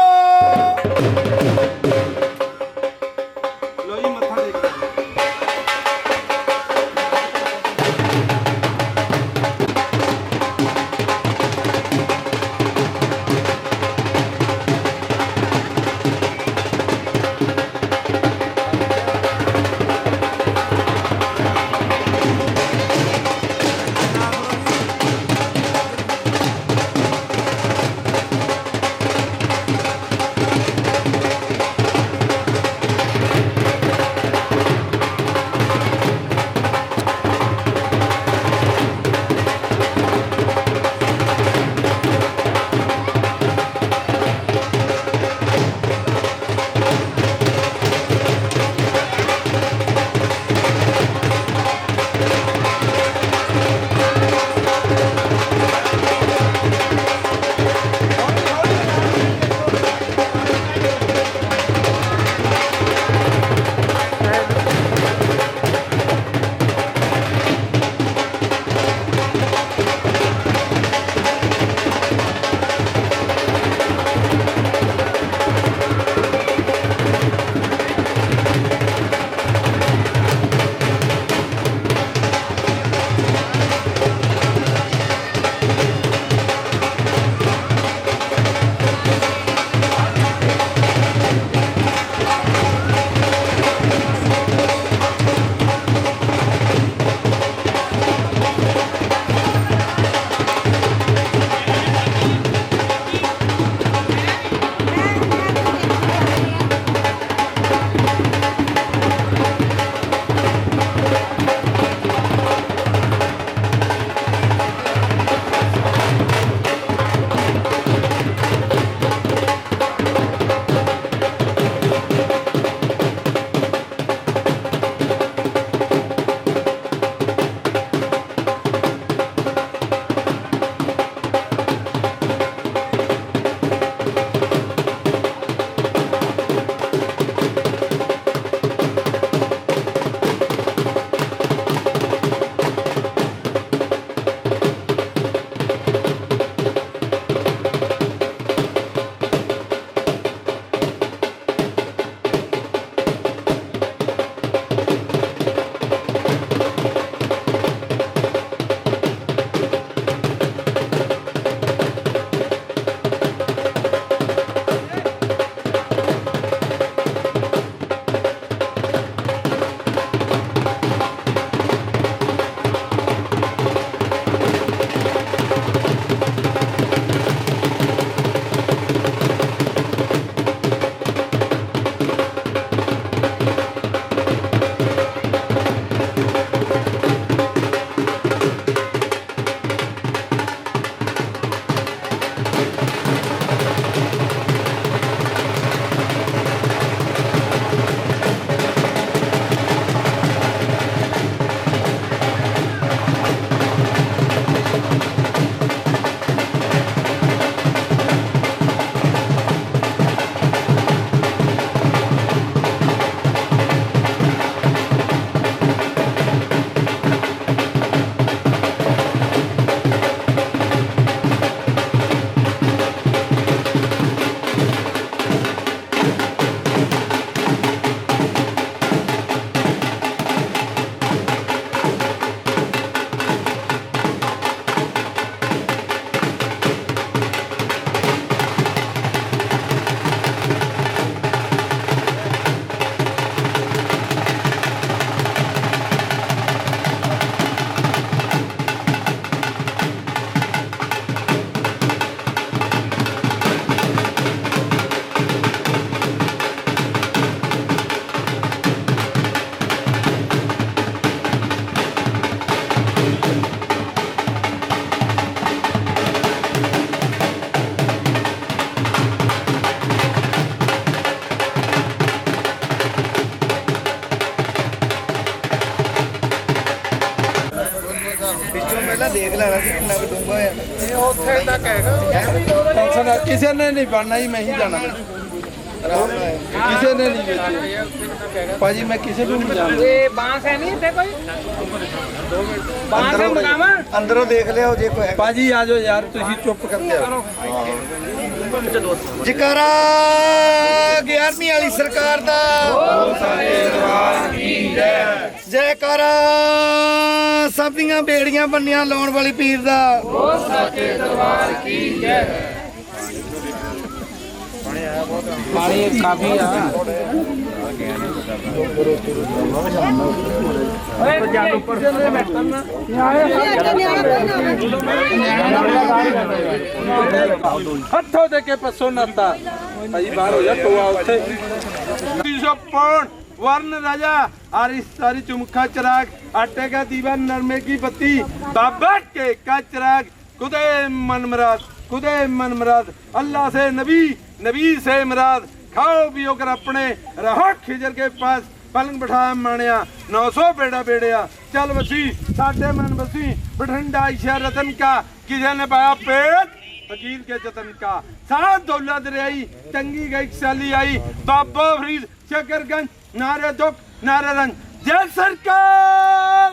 Speaker 1: लो जी मत्था टेक
Speaker 3: ਪਹਿਲਾਂ ਦੇਖ ਲੈਣਾ ਸੀ ਕਿੰਨਾ ਕੁ ਡੂੰਘਾ ਹੈ ਇਹ ਉੱਥੇ ਤੱਕ ਹੈਗਾ
Speaker 1: ਟੈਨਸ਼ਨ ਆ, ਕਿਸੇ ਨੇ ਨਹੀਂ ਬਣਨਾ ਜੀ, ਮੈਂ ਹੀ ਜਾਣਾ ਕਿਸੇ ਨੇ ਨਹੀਂ ਵੇਚੀ ਭਾਜੀ, ਮੈਂ ਕਿਸੇ ਨੂੰ ਨਹੀਂ ਜਾਣਦਾ।
Speaker 5: ਇਹ ਬਾਂਸ ਹੈ ਨਹੀਂ ਇੱਥੇ ਕੋਈ ਬਾਂਸ ਹੈ ਮਕਾਵਾ
Speaker 3: ਅੰਦਰੋਂ ਦੇਖ ਲਿਓ ਜੇ ਕੋਈ
Speaker 1: ਭਾਜੀ ਆ ਜਾਓ ਯਾਰ, ਤੁਸੀਂ ਚੁੱਪ ਕਰਦੇ ਹੋ।
Speaker 3: ਜਕਾਰਾ 11ਵੀਂ ਵਾਲੀ ਸਰਕਾਰ ਦਾ ਜੈਕਾਰਾ ਸਭ ਦੀਆਂ ਬੇੜੀਆਂ ਬੰਨੀਆਂ ਲਾਉਣ ਵਾਲੀ ਪੀਰ ਦਾ
Speaker 5: ਪਾਣੀ ਕਾਫੀ ਆ
Speaker 1: ਹੱਥੋਂ ਦੇ ਕੇ ਪਸੋ ਨੱਤਾ ਭਾਜੀ, ਬਾਹਰ ਹੋ ਜਾ, ਟੋਆ ਉੱਥੇ 300 पौंड वर्ण राजा आरिस्तारी चुमखा चिराग आटे का दीवा नरमे की बत्ती बाबा के का चिराग खुदे मन मुराद अल्लाह से नबी से मुराद खाओ पियो कर अपने रहो खिजर के पास पलंग बिठाया मानिया 900 बेड़ा बेड़िया चल बसी साडे मन बसी बठिंडा इशा रतन का किसी ने पाया पेट फकीर के जतन का साथ दौलत रही तंगी गई साली आई बाबा फरीद शकरगंज नारे दुख नारे रंग जय सरकार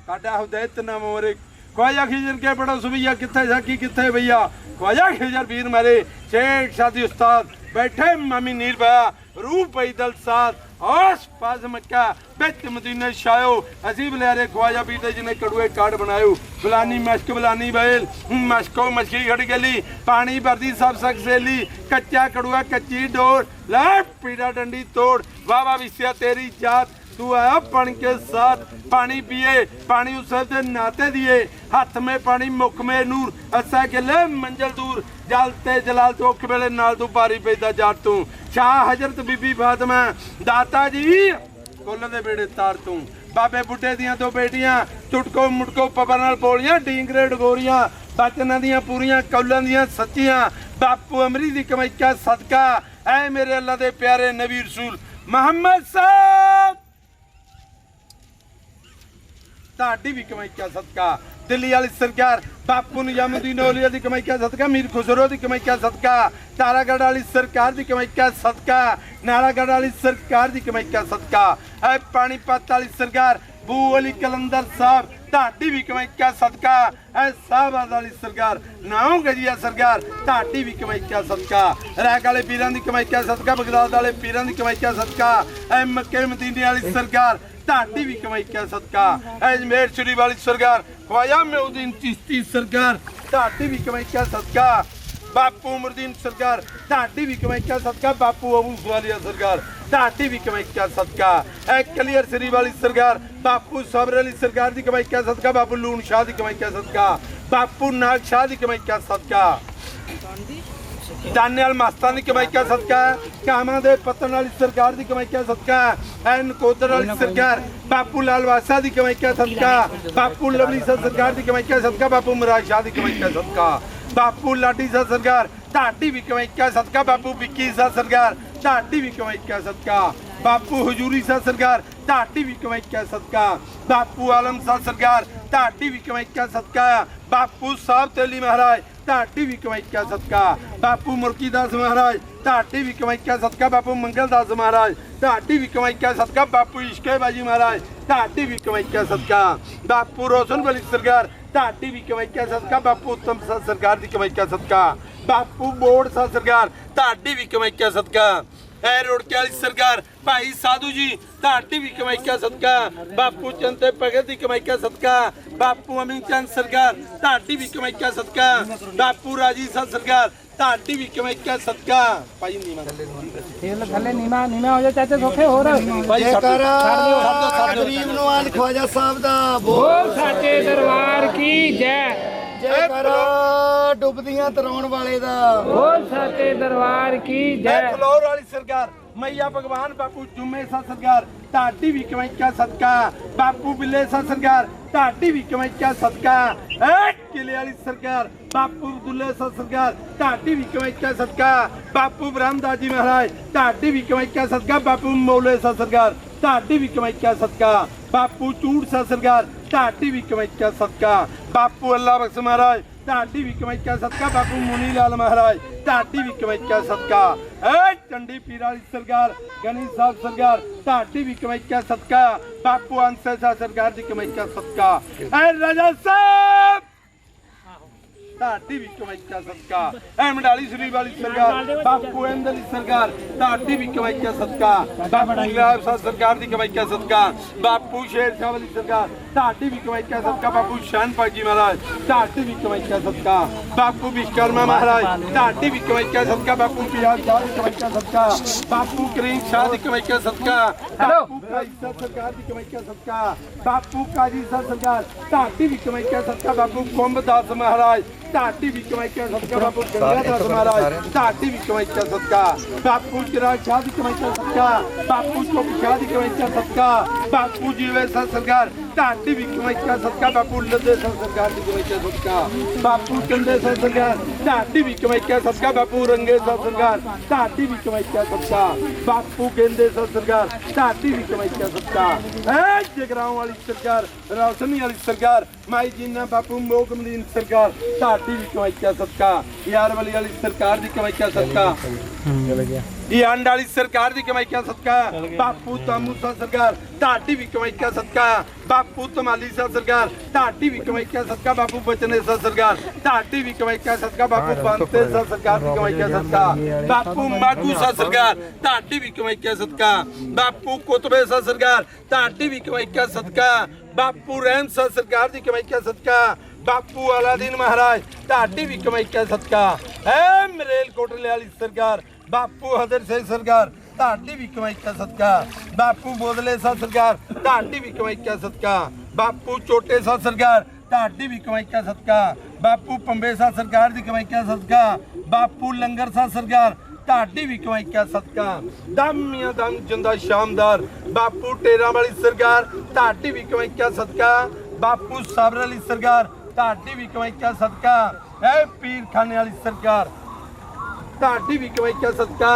Speaker 1: काटा हुदैत ना मोरे ख्वाजा खिजर के बड़ा सुबैया किथे साकी किथे भैया ख्वाजा खिजर वीर मारे शेख शादी उस्ताद बैठे मामी नीर भया रूह पैदल साथ आस पास मक्का बिच मदीने शायो अजीब लहरे ख्वाजा पीते जिन्हें कड़ुए काट बनायो बुलानी मश्क बुलानी बैल मश्को मछली खड़ी गली पानी भरती सब सक सेली कच्चा कड़ुआ कच्ची डोर लाट पीड़ा डंडी तोड़ वाह विस्या तेरी जात तू आया पन के साथ पानी पिए पानी उस नाते दिए हाथ में पानी मुख में नूर असा के ले मंजिल दूर जलते जलाल तो औखे वेले नाल तू पारी पैदा जाट तू शाह हजरत बीबी फातिमा दाता जी कोल दे बेड़े तार तू बाबे बुड्ढे दियां दो बेटियां टुटको मुटको पपर नाल बोलियां डींगरे डगोरियां बचनां दियां पूरियां कौलां दियां सच्चियां बापू अमरी दी कमाई का सदका ऐ मेरे अल्लाह दे प्यारे नबी रसूल मोहम्मद साहब ताड़ी भी कमाई क्या सदका दिल्ली वाली सरकार बापू निजामुद्दीन औलिया दी कमाई क्या सदका मीर खुसरो दी कमाई क्या सदका तारागढ़ वाली सरकार दी कमाई क्या सदका नारागढ़ वाली सरकार दी कमाई क्या सदका ऐ पानीपत वाली सरकार बू अली कलंदर साहब ताड़ी भी कमाई क्या सदका ऐ साहबाद वाली सरकार नाओ गजिया सरकार ताड़ी भी कमाई क्या सदका रैक वाले पीरां दी कमाई क्या सदका बगदाद वाले पीरां दी कमाई क्या सदका ऐ मक्के मदीने वाली सरकार ताड़ी भी कमाई क्या सदका अजमेर श्री वाली सरकार ख्वाजा मेउद्दीन चिश्ती सरकार ताड़ी भी कमाई क्या सदका बापू उमरदीन सरकार ताड़ी भी कमाई क्या सदका बापू अबू सुवालिया सरकार ताड़ी भी कमाई क्या सदका क्लियर श्री वाली सरकार बापू सबर अली सरकार दी कमाई क्या सदका बापू लून शाह दी कमाई क्या सदका बापू नाग शाह दी कमाई क्या सदका दानेवाल मस्तान दी कमाई क्या सदका कामा दे पतन वाली सरकार दी कमाई क्या सदका एन कोदर वाली सरकार बापू लाल वासा दी कमाई क्या सदका बापू लवली सा सरकार दी कमाई क्या सदका बापू मुराद शाह दी कमाई क्या सदका बापू लाडी सा सरकार ताड़ी भी कमाई क्या सदका बापू विक्की सा सरकार ताड़ी भी कमाई क्या सदका बापू हुजूरी सा सरकार ताड़ी भी कमाई क्या सदका बापू आलम सा सरकार ताड़ी भी कमाई क्या सदका बापू साहब तेली महाराज ताड़ी भी कमाई क्या सदका बापू मुर्कीदास महाराज ताड़ी भी कमाई क्या सदका बापू मंगलदास महाराज ताड़ी भी कमाई क्या सदका बापू इश्के बाजी महाराज ताड़ी भी कमाई क्या सदका बापू रोशन वली सरकार ताड़ी भी कमाई क्या सदका बापू उत्तम सा सरकार दी कमाई क्या सदका बापू बोर्ड सा सरकार ताड़ी भी कमाई क्या सदका ऐ रोड़के वाली सरकार भाई साधु जी ताड़ी भी कमाई क्या सदका बापू चंदे भगत दी कमाई क्या सदका बापू अमीन चंद सरकार ताड़ी भी कमाई क्या सदका बापू राजी सा सरकार ताड़ी भी कमाई क्या सदका भाई नीमा
Speaker 5: थले नीमा नीमा हो जा चाचा सोखे हो रहा
Speaker 1: भाई
Speaker 3: ਜੈਕਾਰਾ ਗਰੀਬ ਨਵਾਜ਼ ख्वाजा साहब ਦਾ
Speaker 5: बोल साचे दरबार की जय
Speaker 3: ਜੈਕਾਰਾ ਡੁੱਬਦੀਆਂ ਤਰਾਉਣ ਵਾਲੇ ਦਾ
Speaker 5: बोल साचे दरबार की जय
Speaker 1: फ्लोर वाली सरकार मैया भगवान बापू जुम्मे सा सरकार ताड़ी भी कमाई क्या सदका बापू बिल्ले सा सरकार ताड़ी भी कमाई क्या सदका किले वाली सरकार बापू दुल्ले सा सरकार ताड़ी भी कमाई क्या सदका बापू ब्रह्मदास जी महाराज ताड़ी भी कमाई क्या सदका बापू मौले सा सरकार ताड़ी भी कमाई क्या सदका बापू चूड़ सा सरकार ढाडी भी कमाइया सदका बापू अल्लाह बख्श महाराज ढाडी भी कमाइया सदका बापू मुनी लाल महाराज ढाडी भी कमाइया सदका चंडी पीर वाली सरकार गनी साहब सरकार ढाडी भी कमाइया सदका बापू अंसर शाह सरकार की कमाइया सदका राजा साहब ढाडी भी कमाइया सदका मंडाली शरीफ वाली सरकार बापू अहमद अली सरकार ढाडी भी कमाइया सदका बापू गुलाब शाह सरकार की कमाइया सदका बापू शेर शाह वाली सरकार ढाडी भी कमाइया सदका बापू शान पाजी महाराज ढाडी भी कमाइया सदका बापू विश्वकर्मा महाराज ढाडी भी कमाइया सदका बापू पियाज शाह की कमाइया सदका बापू करीम शाह की कमाइया सदका बापू काजी शाह सरकार की कमाइया सदका बापू काजी शाह सरकार ढाडी भी कमाइया सदका बापू कुंभदास महाराज ढाडी भी कमाइया सदका बापू गंगादास महाराज ढाडी भी कमाइया सदका बापू चिराग शाह की कमाइया सदका बापू चौक शाह की कमाइया सदका बापू जीवे शाह सरकार ढाडी भी कमाइया सदका बापू लद्दे शाह सरकार की कमाइया सदका बापू चंदे शाह सरकार ढाडी भी कमाइया सदका बापू रंगे शाह सरकार ढाडी भी कमाइया सदका बापू गेंदे शाह सरकार ढाडी भी कमाइया सदका जगराओं वाली सरकार रोशनी वाली सरकार माई जीना बापू मोगमदीन सरकार ढाडी भी कमाइया सदका यार वाली सरकार की कमाइया सदका अंड वाली सरकार की कमाइया सदका बापू तामू शाह सरकार ढाडी भी कमाइया सदका बापू तमाली शाह सरकार ढाडी भी कमाइया सदका बापू बचने शाह सरकार ढाडी भी कमाइया सदका बापू बंते शाह सरकार की कमाइया सदका बापू मागू शाह सरकार ढाडी भी कमाइया सदका बापू कुतबे शाह सरकार ढाडी भी कमाइया सदका बापू रहम शाह सरकार की कमाइया सदका बापू अलादीन महाराज ढाडी भी कमाइया सदका मरेल कोटले वाली सरकार बापू हदर सिंह सरकार ढाडी भी कमाइया सदका बापू बोदले शाह सरकार ढाडी भी कमाइया सदका बापू चोटे शाह सरकार ढाडी भी कमाइया सदका बापू पंबे शाह सरकार की कमाइया सदका बापू लंगर शाह सरकार ढाडी भी कमाइया सदका दम मियां दम जिंदा शामदार बापू टेरा वाली सरकार ढाडी भी कमाइया सदका बापू साबर अली सरकार ढाडी भी कमाइया सदका पीर खाने वाली सरकार ढाडी भी कमाइया सदका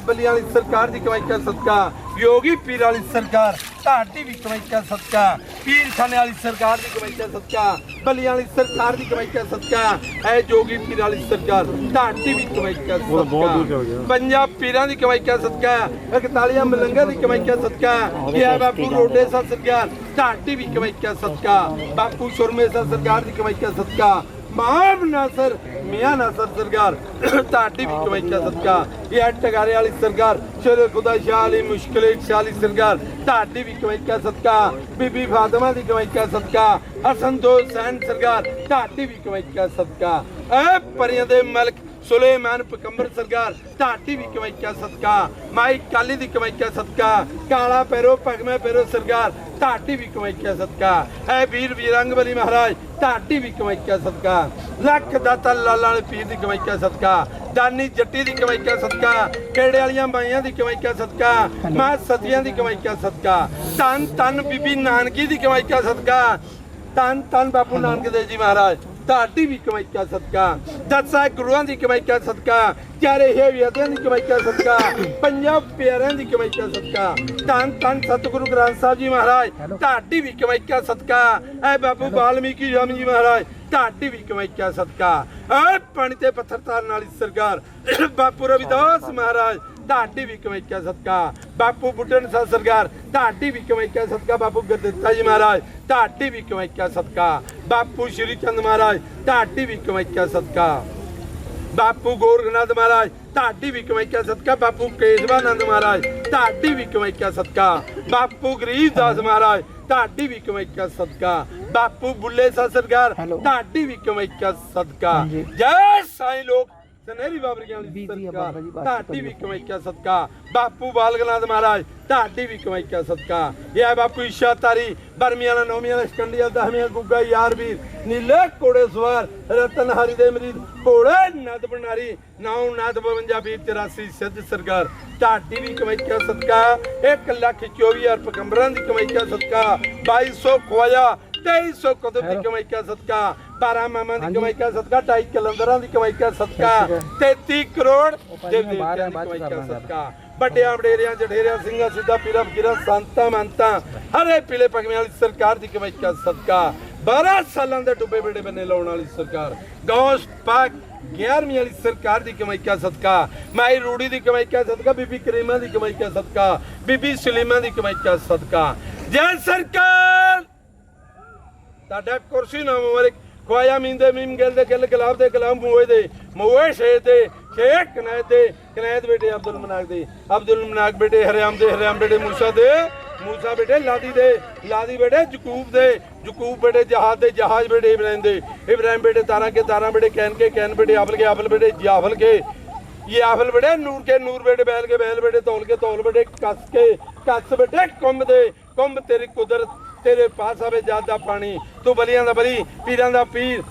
Speaker 1: बलिया वाली सरकार की कमाइया सदका योगी पीर वाली सरकार ढाडी भी कमाइया सदका पीर खाने वाली सरकार की कमाइया सदका बलिया वाली सरकार की कमाइया सदका जोगी पीर वाली सरकार ढाडी भी कमाइया सदका पंजाब पीरां की कमाइया सदका 41 मलंगा की कमाइया सदका बापू रोडे शाह सरकार ढाडी भी कमाइया सदका बापू सुरमे शाह सरकार की कमाइया सदका माम नासर मियां नासर सरकार ढाडी भी कमाइया सदका टगारे वाली सरकार शेर खुदा शाह अली मुश्किल शाह अली सरकार ढाडी भी कमाइया सदका बीबी फातिमा की कमाइया सदका हसन दो हुसैन सरकार ढाडी भी कमाइया सदका परियां दे मलक सुलेमान पैगंबर सरकार ढाडी भी कमाइया सदका माई काली दी कमाइया सदका काला पैरो पगमे पैरो सरकार ढाडी भी कमाइया सदका वीर वीरंग बली महाराज ढाडी भी कमाइया सदका लख दाता लाला पीर दी कमाइया सदका दानी जट्टी दी कमाइया सदका केड़े वालियां माइयां दी कमाइया सदका मां सतियां दी कमाइया सदका तन तन बीबी नानकी दी कमाइया सदका तन तन बापू नानक देव जी महाराज ढाडी भी कमाइया सदका 10 गुरुआं दी कमाइया सदका 4 हेवियां दी कमाइया सदका 5 प्यारिਆਂ दी कमाइया सदका धन धन सतगुरु ग्रंथ साहब जी महाराज ढाडी भी कमाइया सदका बाबू वाल्मीकि स्वामी जी महाराज ढाडी भी कमाइया सदका पानी ते पत्थर तारन वाली सरकार बापू रविदास महाराज ढाडी भी कमाइया सदका बापू बुड्ढन शाह सरकार ढाडी भी कमाइया सदका बापू गुरदित्ता जी महाराज ढाडी भी कमाइया सदका बापू श्री चंद महाराज ढाडी भी कमाइया सदका बापू गोरखनाथ महाराज ढाडी भी कमाइया सदका बापू केशवानंद महाराज ढाडी भी कमाइया सदका बापू गरीबदास महाराज ढाडी भी कमाइया सदका बापू बुल्ले शाह सरकार ढाडी भी कमाइया सदका जय साईं लोग सनेरी बाबरियां सरकार ढाडी भी कमाइया सदका बापू बालकनाथ महाराज ढाडी भी कमाइया सदका यह बापू ईशा तारी बरमियाना नौमियाना स्कंडिया दहमिया गुग्गा यार वीर नीले कोड़े सवार रतन हरि दे मरीद कोड़े नद बनारी 9 वीर 83 सिद्ध सरकार ढाडी भी कमाइया सदका 1,24,000 पैगंबरां दी कमाइया सदका 2200 ख्वाजा 2300 कुतुब दी कमाइया सदका 12 मामा दी कमाइया सदका 2.5 कलंदरां दी कमाइया सदका 33 करोड़ देव देवतां दी कमाइया सदका ਵੱਡਿਆਂ ਵਡੇਰਿਆਂ ਜਠੇਰਿਆਂ ਸਿੰਘਾਂ ਸਿੱਧਾ ਪੀਰਾਂ ਫਕੀਰਾਂ ਸੰਤਾਂ ਮੰਤਾਂ ਹਰੇ ਪੀਲੇ ਪਗਮਿਆਂ ਵਾਲੀ ਸਰਕਾਰ ਦੀ ਕਮਾਈ ਕਾ ਸਦਕਾ 12 ਸਾਲਾਂ ਦੇ ਡੁੱਬੇ ਬੇੜੇ ਬੰਨੇ ਲਾਉਣ ਵਾਲੀ ਸਰਕਾਰ ਗੌਸ਼ ਪਾਕ 11ਵੀਂ ਵਾਲੀ ਸਰਕਾਰ ਦੀ ਕਮਾਈ ਕਾ ਸਦਕਾ ਮਾਈ ਰੂੜੀ ਦੀ ਕਮਾਈ ਕਾ ਸਦਕਾ ਬੀਬੀ ਕਰੀਮਾਂ ਦੀ ਕਮਾਈ ਕਾ ਸਦਕਾ ਬੀਬੀ ਸਲੀਮਾਂ ਦੀ ਕਮਾਈ ਕਾ ਸਦਕਾ ਜੈ ਸਰਕਾਰ ਤੁਹਾਡਾ ਕੁਰਸੀ ਨਾ ਮੁਬਾਰਕ ਖਵਾਇਆ ਮੀਂਦੇ ਮੀਮ ਗਿਲ ਦੇ ਗਿਲ ਗੁਲਾਬ ਦੇ ਗੁਲਾਮ ਮੋਏ ਸ਼ੇਖ ਦੇ ਸ਼ੇਖ ਕਨਾਇਤ ਬੇਟੇ ਅਬਦੁਲ ਮਨਾਕ ਬੇਟੇ ਹਰਿਆਮ ਬੇਟੇ मूसा बेटे लादी बेटे जकूब बेटे जहाज बेटे इब्राहिम बेटे तारा बेटे कैन बेटे आफल बेटे याफल बेटे नूर बेटे बैल बेटे तौल बेटे कस बेटे कुंभ तेरी कुदरत तेरे पास आवे जादा पानी तू बलियां दा बली पीरां दा पीर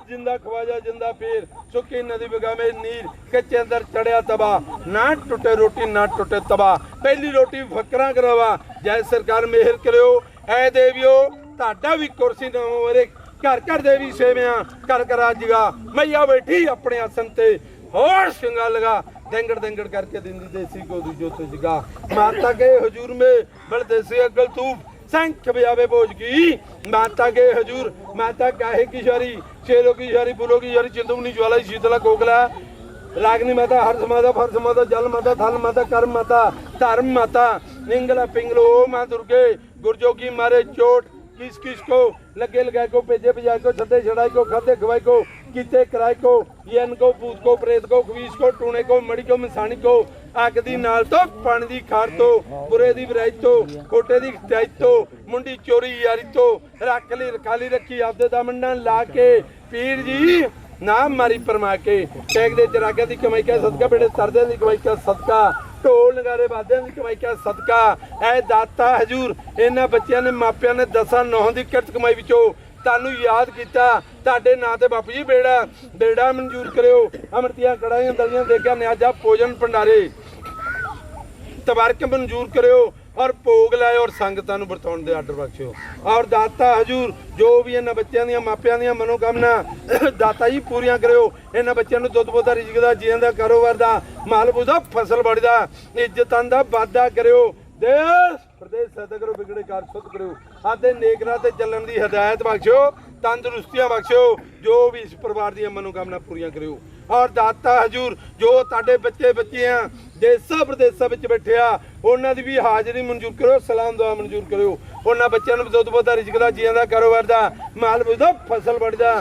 Speaker 1: जिंदा ख्वाजा जिंदा पीर सुखी नदी बगावे नीर कच्चे अंदर चढ़िया तबा ना टुटे रोटी ना टुटे तबा पहली रोटी फकरा करवा जय सरकार मेहर करो ऐ देवियो ताड़ा भी कुर्सी ना मोरे घर देवी सेवियां कर जगा मैया बैठी अपने आसन ते होर शिंगा लगा देंगड़ करके दिंदी देसी को दूजो तो जगा माता के हुजूर में बड़ देसी अगल तूफ संख बजावे बोझ की माता के हजूर माता काहे की शारी शेरों की शारी फूलों की शारी चिंतुमनी ज्वाला शीतला कोकला रागनी माता हर्ष माता फर्श माता जल माता थल माता कर्म माता धर्म माता इंगला पिंगलो माँ दुर्गे गुरजोगी मारे चोट किस को लगे लगाए को भेजे बजाए को छदे छड़ाई को खादे खवाई को कीते कराए को यन को भूत को प्रेत को खवीस को टूने को मड़ी को मिसानी को अग दी नाल तो पानी दी खार तो बुरे दी बुराई तो खोटे दी खटाई तो मुंडी चोरी यारी तो रख ली रखाली रखी आपदे दामंडा ला के पीर जी नाम मारी परमा के टैग दे चरागे दी कमाई का सदका बेटे सरदे दी कमाई का सदका ढोल नगारे वाद्यां दी कमाई का सदका ऐ दाता हजूर इन्हां बच्चियां ने मापियां ने 10-9 दी किरत कमाई विचों तानू याद किया ताडे नां ते बापू जी बेड़ा मंजूर करियो अमृतियां कड़ाइयां दलियां देखिया न्याजा भोजन भंडारे तबारक मंजूर करियो और भोग लाए और संगतां नूं वरताउण दे आर्डर बख्शियो और दाता हजूर जो भी इन्हां बच्चियां दी मापियां दी मनोकामना दाता जी पूरियां करियो इन्हां बच्चियां नूं दुध बोधा रिजक दा जीवन दा कारोबार दा माल दा फसल बाड़ी दा इज्जतां दा वाधा करियो देश प्रदेश सदा करो बिगड़े कार शुद्ध करो आते नेक राह ते चलण दी हिदायत बख्शियो तंदुरुस्तियां बख्शियो जो भी इस परिवार दी मनोकामना पूरियां करियो और दाता हजूर जो ताडे बच्चे बच्चियां देसां प्रदेसां विच बैठे आ उन्हां दी भी हाज़री मंजूर करो सलाम दुआ मंजूर करो उन्हां बच्चियां नूं दुध बोधा रिजक दा जीवन दा कारोबार दा माल दा फसल बाड़ी दा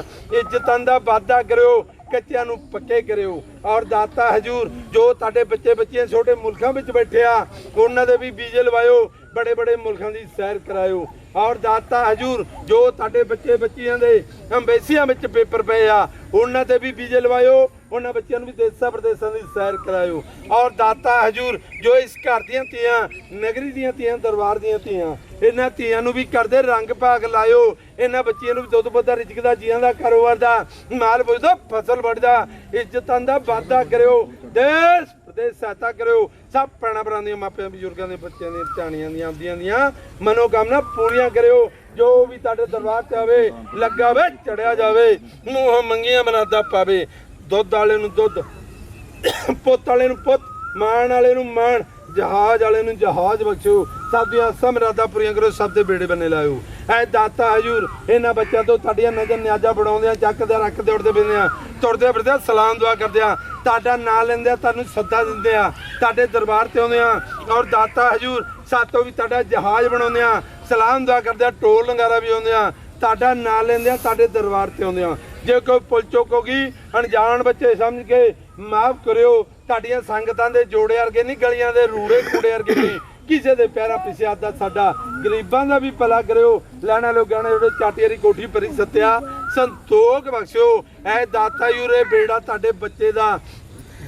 Speaker 1: इज्जतां दा वाधा करियो कच्चियां नूं पक्के करियो और दाता हजूर जो ताडे बच्चे बच्चियां छोटे मुल्कां विच बैठे आ उन्हां दे भी वीजे लवायो बड़े मुल्कां दी सैर करायो और दाता हजूर जो ताडे बच्चे बच्चियां दे अंबेसियां विच पेपर पे आ उन्हां ते भी वीजे लवायो उन्हां बच्चियां नूं भी देसां प्रदेसां दी सैर करायो और दाता हजूर जो इस घर दीयां धीआं नगरी दीयां धीआं दरबार दीयां धीआं इन्हां धीआं नूं भी करदे रंग भाग लायो इन्हां बच्चियां नूं भी दुध बोधा रिजक दा जीवन दा कारोबार दा माल दा फसल बढ़दा इज्जतां दा वाधा करियो देश प्रदेश सहायता करियो सब भैणां भरावां दी मापियां बजुर्गां दे बच्चियां दी ध्यानियां दी आंदियां दियां मनोकामना पूरियां करियो जो भी तुहाडे दरबार ते आवे लगा वे चढ़िया जावे मूंह मंगियां मनादा पावे दुध वाले नूं दुध पुत वाले नूं पुत मान वाले नूं मान जहाज वाले नूं जहाज बख्शो सब दी आसां मुरादां पूरियां करो सब दे बेड़े बन्ने लाओ ऐ दाता हजूर इन्हां बच्चियां तो तुहाडियां नज़र न्याजा बढ़ाउंदे चकदे रखदे उड़दे फिरदे तुरदे फिरदे सलाम दुआ करदे ताड़ा नां लैंदे तुहानूं सद्दा दिंदे तुहाडे दरबार ते आउंदे और दाता हजूर सातों भी तुहाडा जहाज बनाउंदे सलाम दुआ करदे टोल नगारा भी आउंदे ताड़ा नां लैंदे तुहाडे दरबार ते आउंदे जे कोई पुल चुक होगी अनजान बच्चे समझ के माफ करियो तुहाडियां संगतां दे जोड़े वर्गे नहीं गलियां दे रूड़े कूड़े वर्गे नहीं किसी दे पैरां पिछे आदा साडा गरीबां दा भी भला करियो लैणा लोगां ने जेहड़े चाटियारी कोठी भरी सत्या संतोख बख्शियो ऐ दाता यूरे बेड़ा तुहाडे बच्चे दा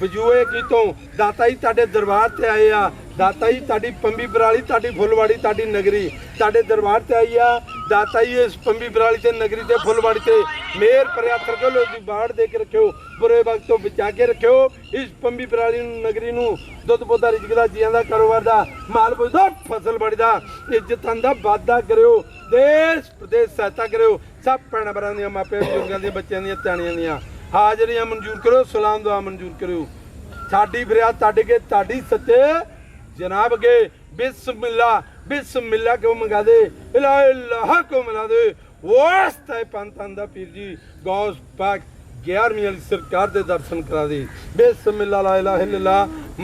Speaker 1: बजूए की तो दाता जी तुहाडे दरबार ते आए आ दाता जी तुहाडी पंबी बराली तुहाडी फुलवाड़ी तुहाडी नगरी तुहाडे दरबार ते आई आ दाता जी इस पंबी बराली ते नगरी ते फुलवाड़ी ते मेहर भरिया तरगलो दी बाड़ दे के रखियो बुरे वक्त तो बचा के रखियो इस पंबी बराली नगरी नूं दुध बोधा रिजक दा जीवन दा कारोबार दा माल दा फसल बाड़ी दा इज्जतां दा वाधा करियो देश प्रदेश सहायता करियो सब भैणां भरावां दी मापे बजुर्गां दी बच्चियां दी ध्यानियां दी हाज़रियां मंजूर करो सलाम दुआ मंजूर करो साडी फरियाद तड के ताड़ी सच्चे जनाब अगे बिस्मिल्ला बिस्मिल्ला क्यों मंगा दे इला इलाहा को मिला दे वास्ते पंतां दा पीर जी गौस पाक 11वीं वाली सरकार दे दर्शन करा दे बिस्मिल्ला ला इलाहा इल्लल्लाह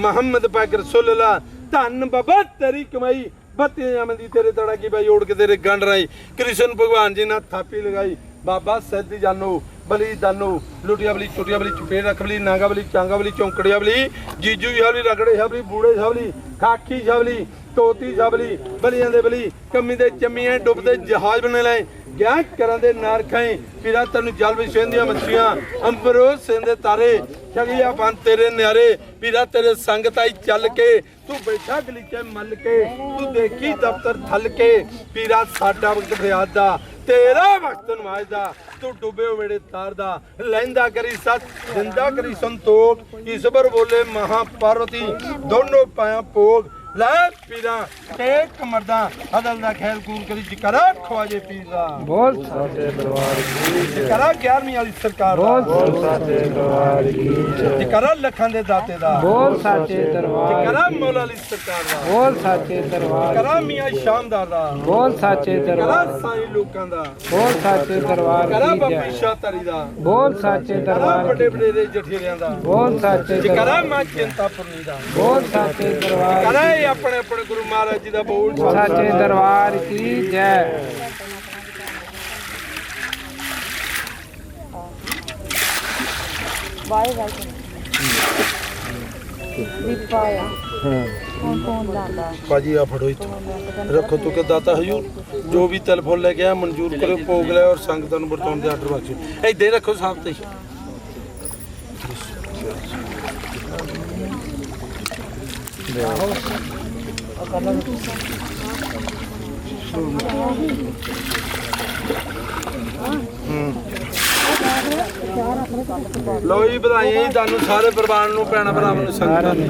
Speaker 1: मुहम्मद पाक रसूलुल्लाह धन बाबा तेरी कमाई बत्तियां मंदी तेरे तड़ा की भाई ओढ़ के तेरे गंढ रही कृष्ण भगवान जी ने थापी लगाई बाबा सैदी जानो बली दानो लुटिया बली चुटिया बली चुपेड़ रख बली नागा बली चांगा बली चौंकड़िया बली जीजू छावली रगड़े छावली बूढ़े छावली खाकी छावली तोती छावली बलियां दे बली कमी दे चमियां डुबदे जहाज बने लाए क्या करा दे नार खाए पीरा तेन जल विछेंदियां मच्छियां अंबरो सेंदे तारे छगिया पान तेरे न्यारे पीरा तेरे संगत आई चल के तू बैठा गलीचे मल के तू देखी दफ्तर थल के पीरा साडा वक्त फरियाद दा तेरा वक्त नमाज दा तू डुबे वेड़े तार दा लैंदा करी सच जिंदा करी संतोख ईश्वर बोले महापार्वती दोनों पाया भोग लै पीरा टेक मर्दा अदल दा खैर कूर करी जिकरा ख्वाजे पीरा
Speaker 5: बोल साचे दरबार की
Speaker 1: जिकरा 11वीं वाली सरकार
Speaker 5: बोल साचे दरबार की
Speaker 1: जिकरा लखां दे दाते दा
Speaker 5: बोल साचे दरबार
Speaker 1: जिकरा मौला अली सरकार दा
Speaker 5: बोल साचे दरबार
Speaker 1: जिकरा मियां शानदार दा
Speaker 5: बोल साचे
Speaker 1: जिकरा
Speaker 5: दरबार
Speaker 1: साईं लोकां दा
Speaker 5: बोल साचे दरबार
Speaker 1: जिकरा
Speaker 5: की
Speaker 1: बाबी
Speaker 5: जय
Speaker 1: शाह तरी दा
Speaker 5: बोल साचे
Speaker 1: जिकरा
Speaker 5: दरबार
Speaker 1: बड़े बड़े दे जठेरियां दा
Speaker 5: बोल साचे
Speaker 1: जिकरा
Speaker 5: दरबार
Speaker 1: मां चिंतापुरनी दा
Speaker 5: बोल साचे दरबार
Speaker 1: जिकरा ये अपने अपने गुरु महाराज जी दा बोल
Speaker 5: साचे दरबार की जय
Speaker 1: बाजी आ फड़ो इत्थों रखो तू के दाता हजूर जो भी तिल फुल लेके आया मंजूर करो भोग ले और संगतां नूं वरताउण दे आर्डर बख्शो इधे रखो साहब ते लो जी बधाइयां जी तुहानूं सारे परिवार नूं भैणां भरावां नूं संगतां नूं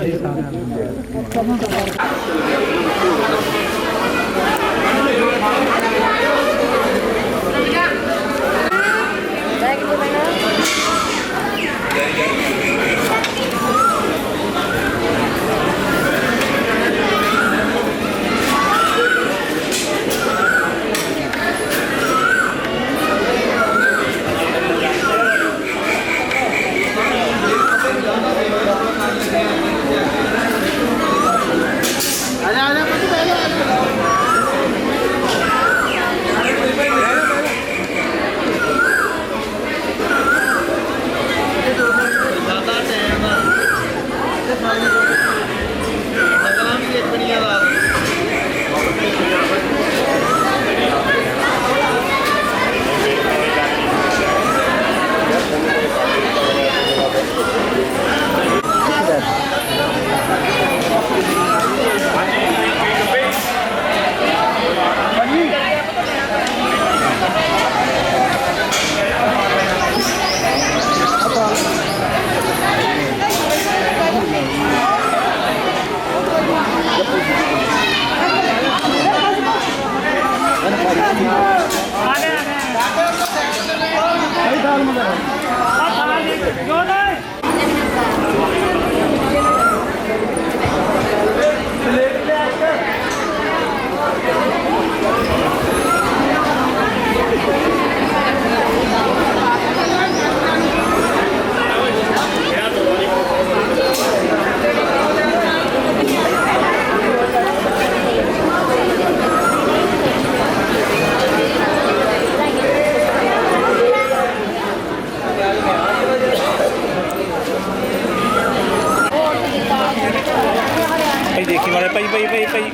Speaker 3: देखी मारे भाई भाई भाई भाई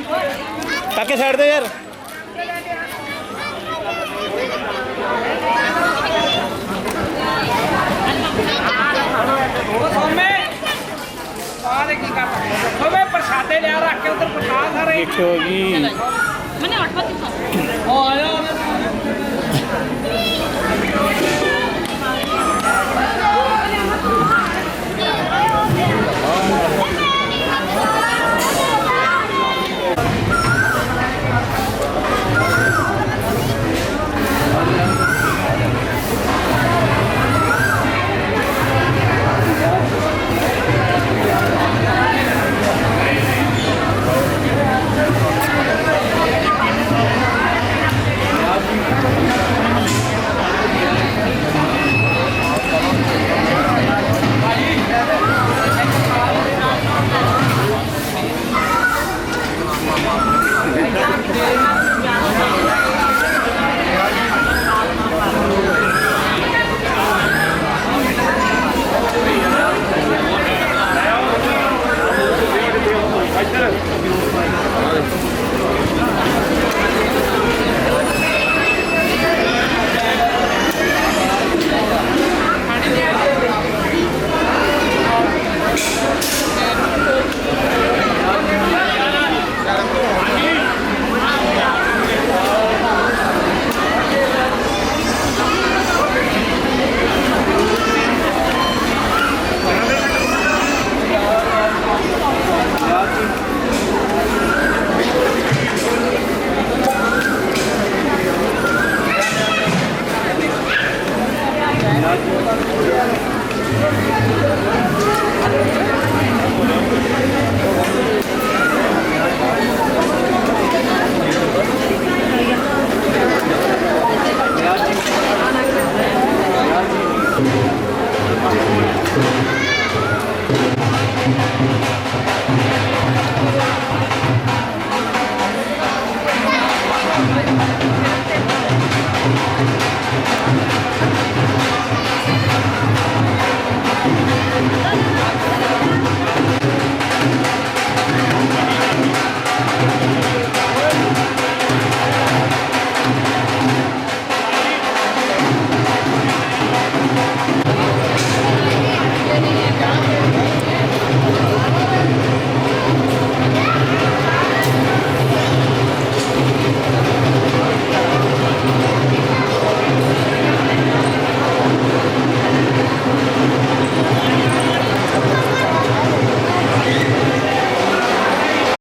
Speaker 3: काके साइड दे यार
Speaker 6: प्रसादे लिया रख के उधर प्रसाद सारे
Speaker 3: देखो जी
Speaker 2: मैंने 8 बजे
Speaker 1: ਜੀ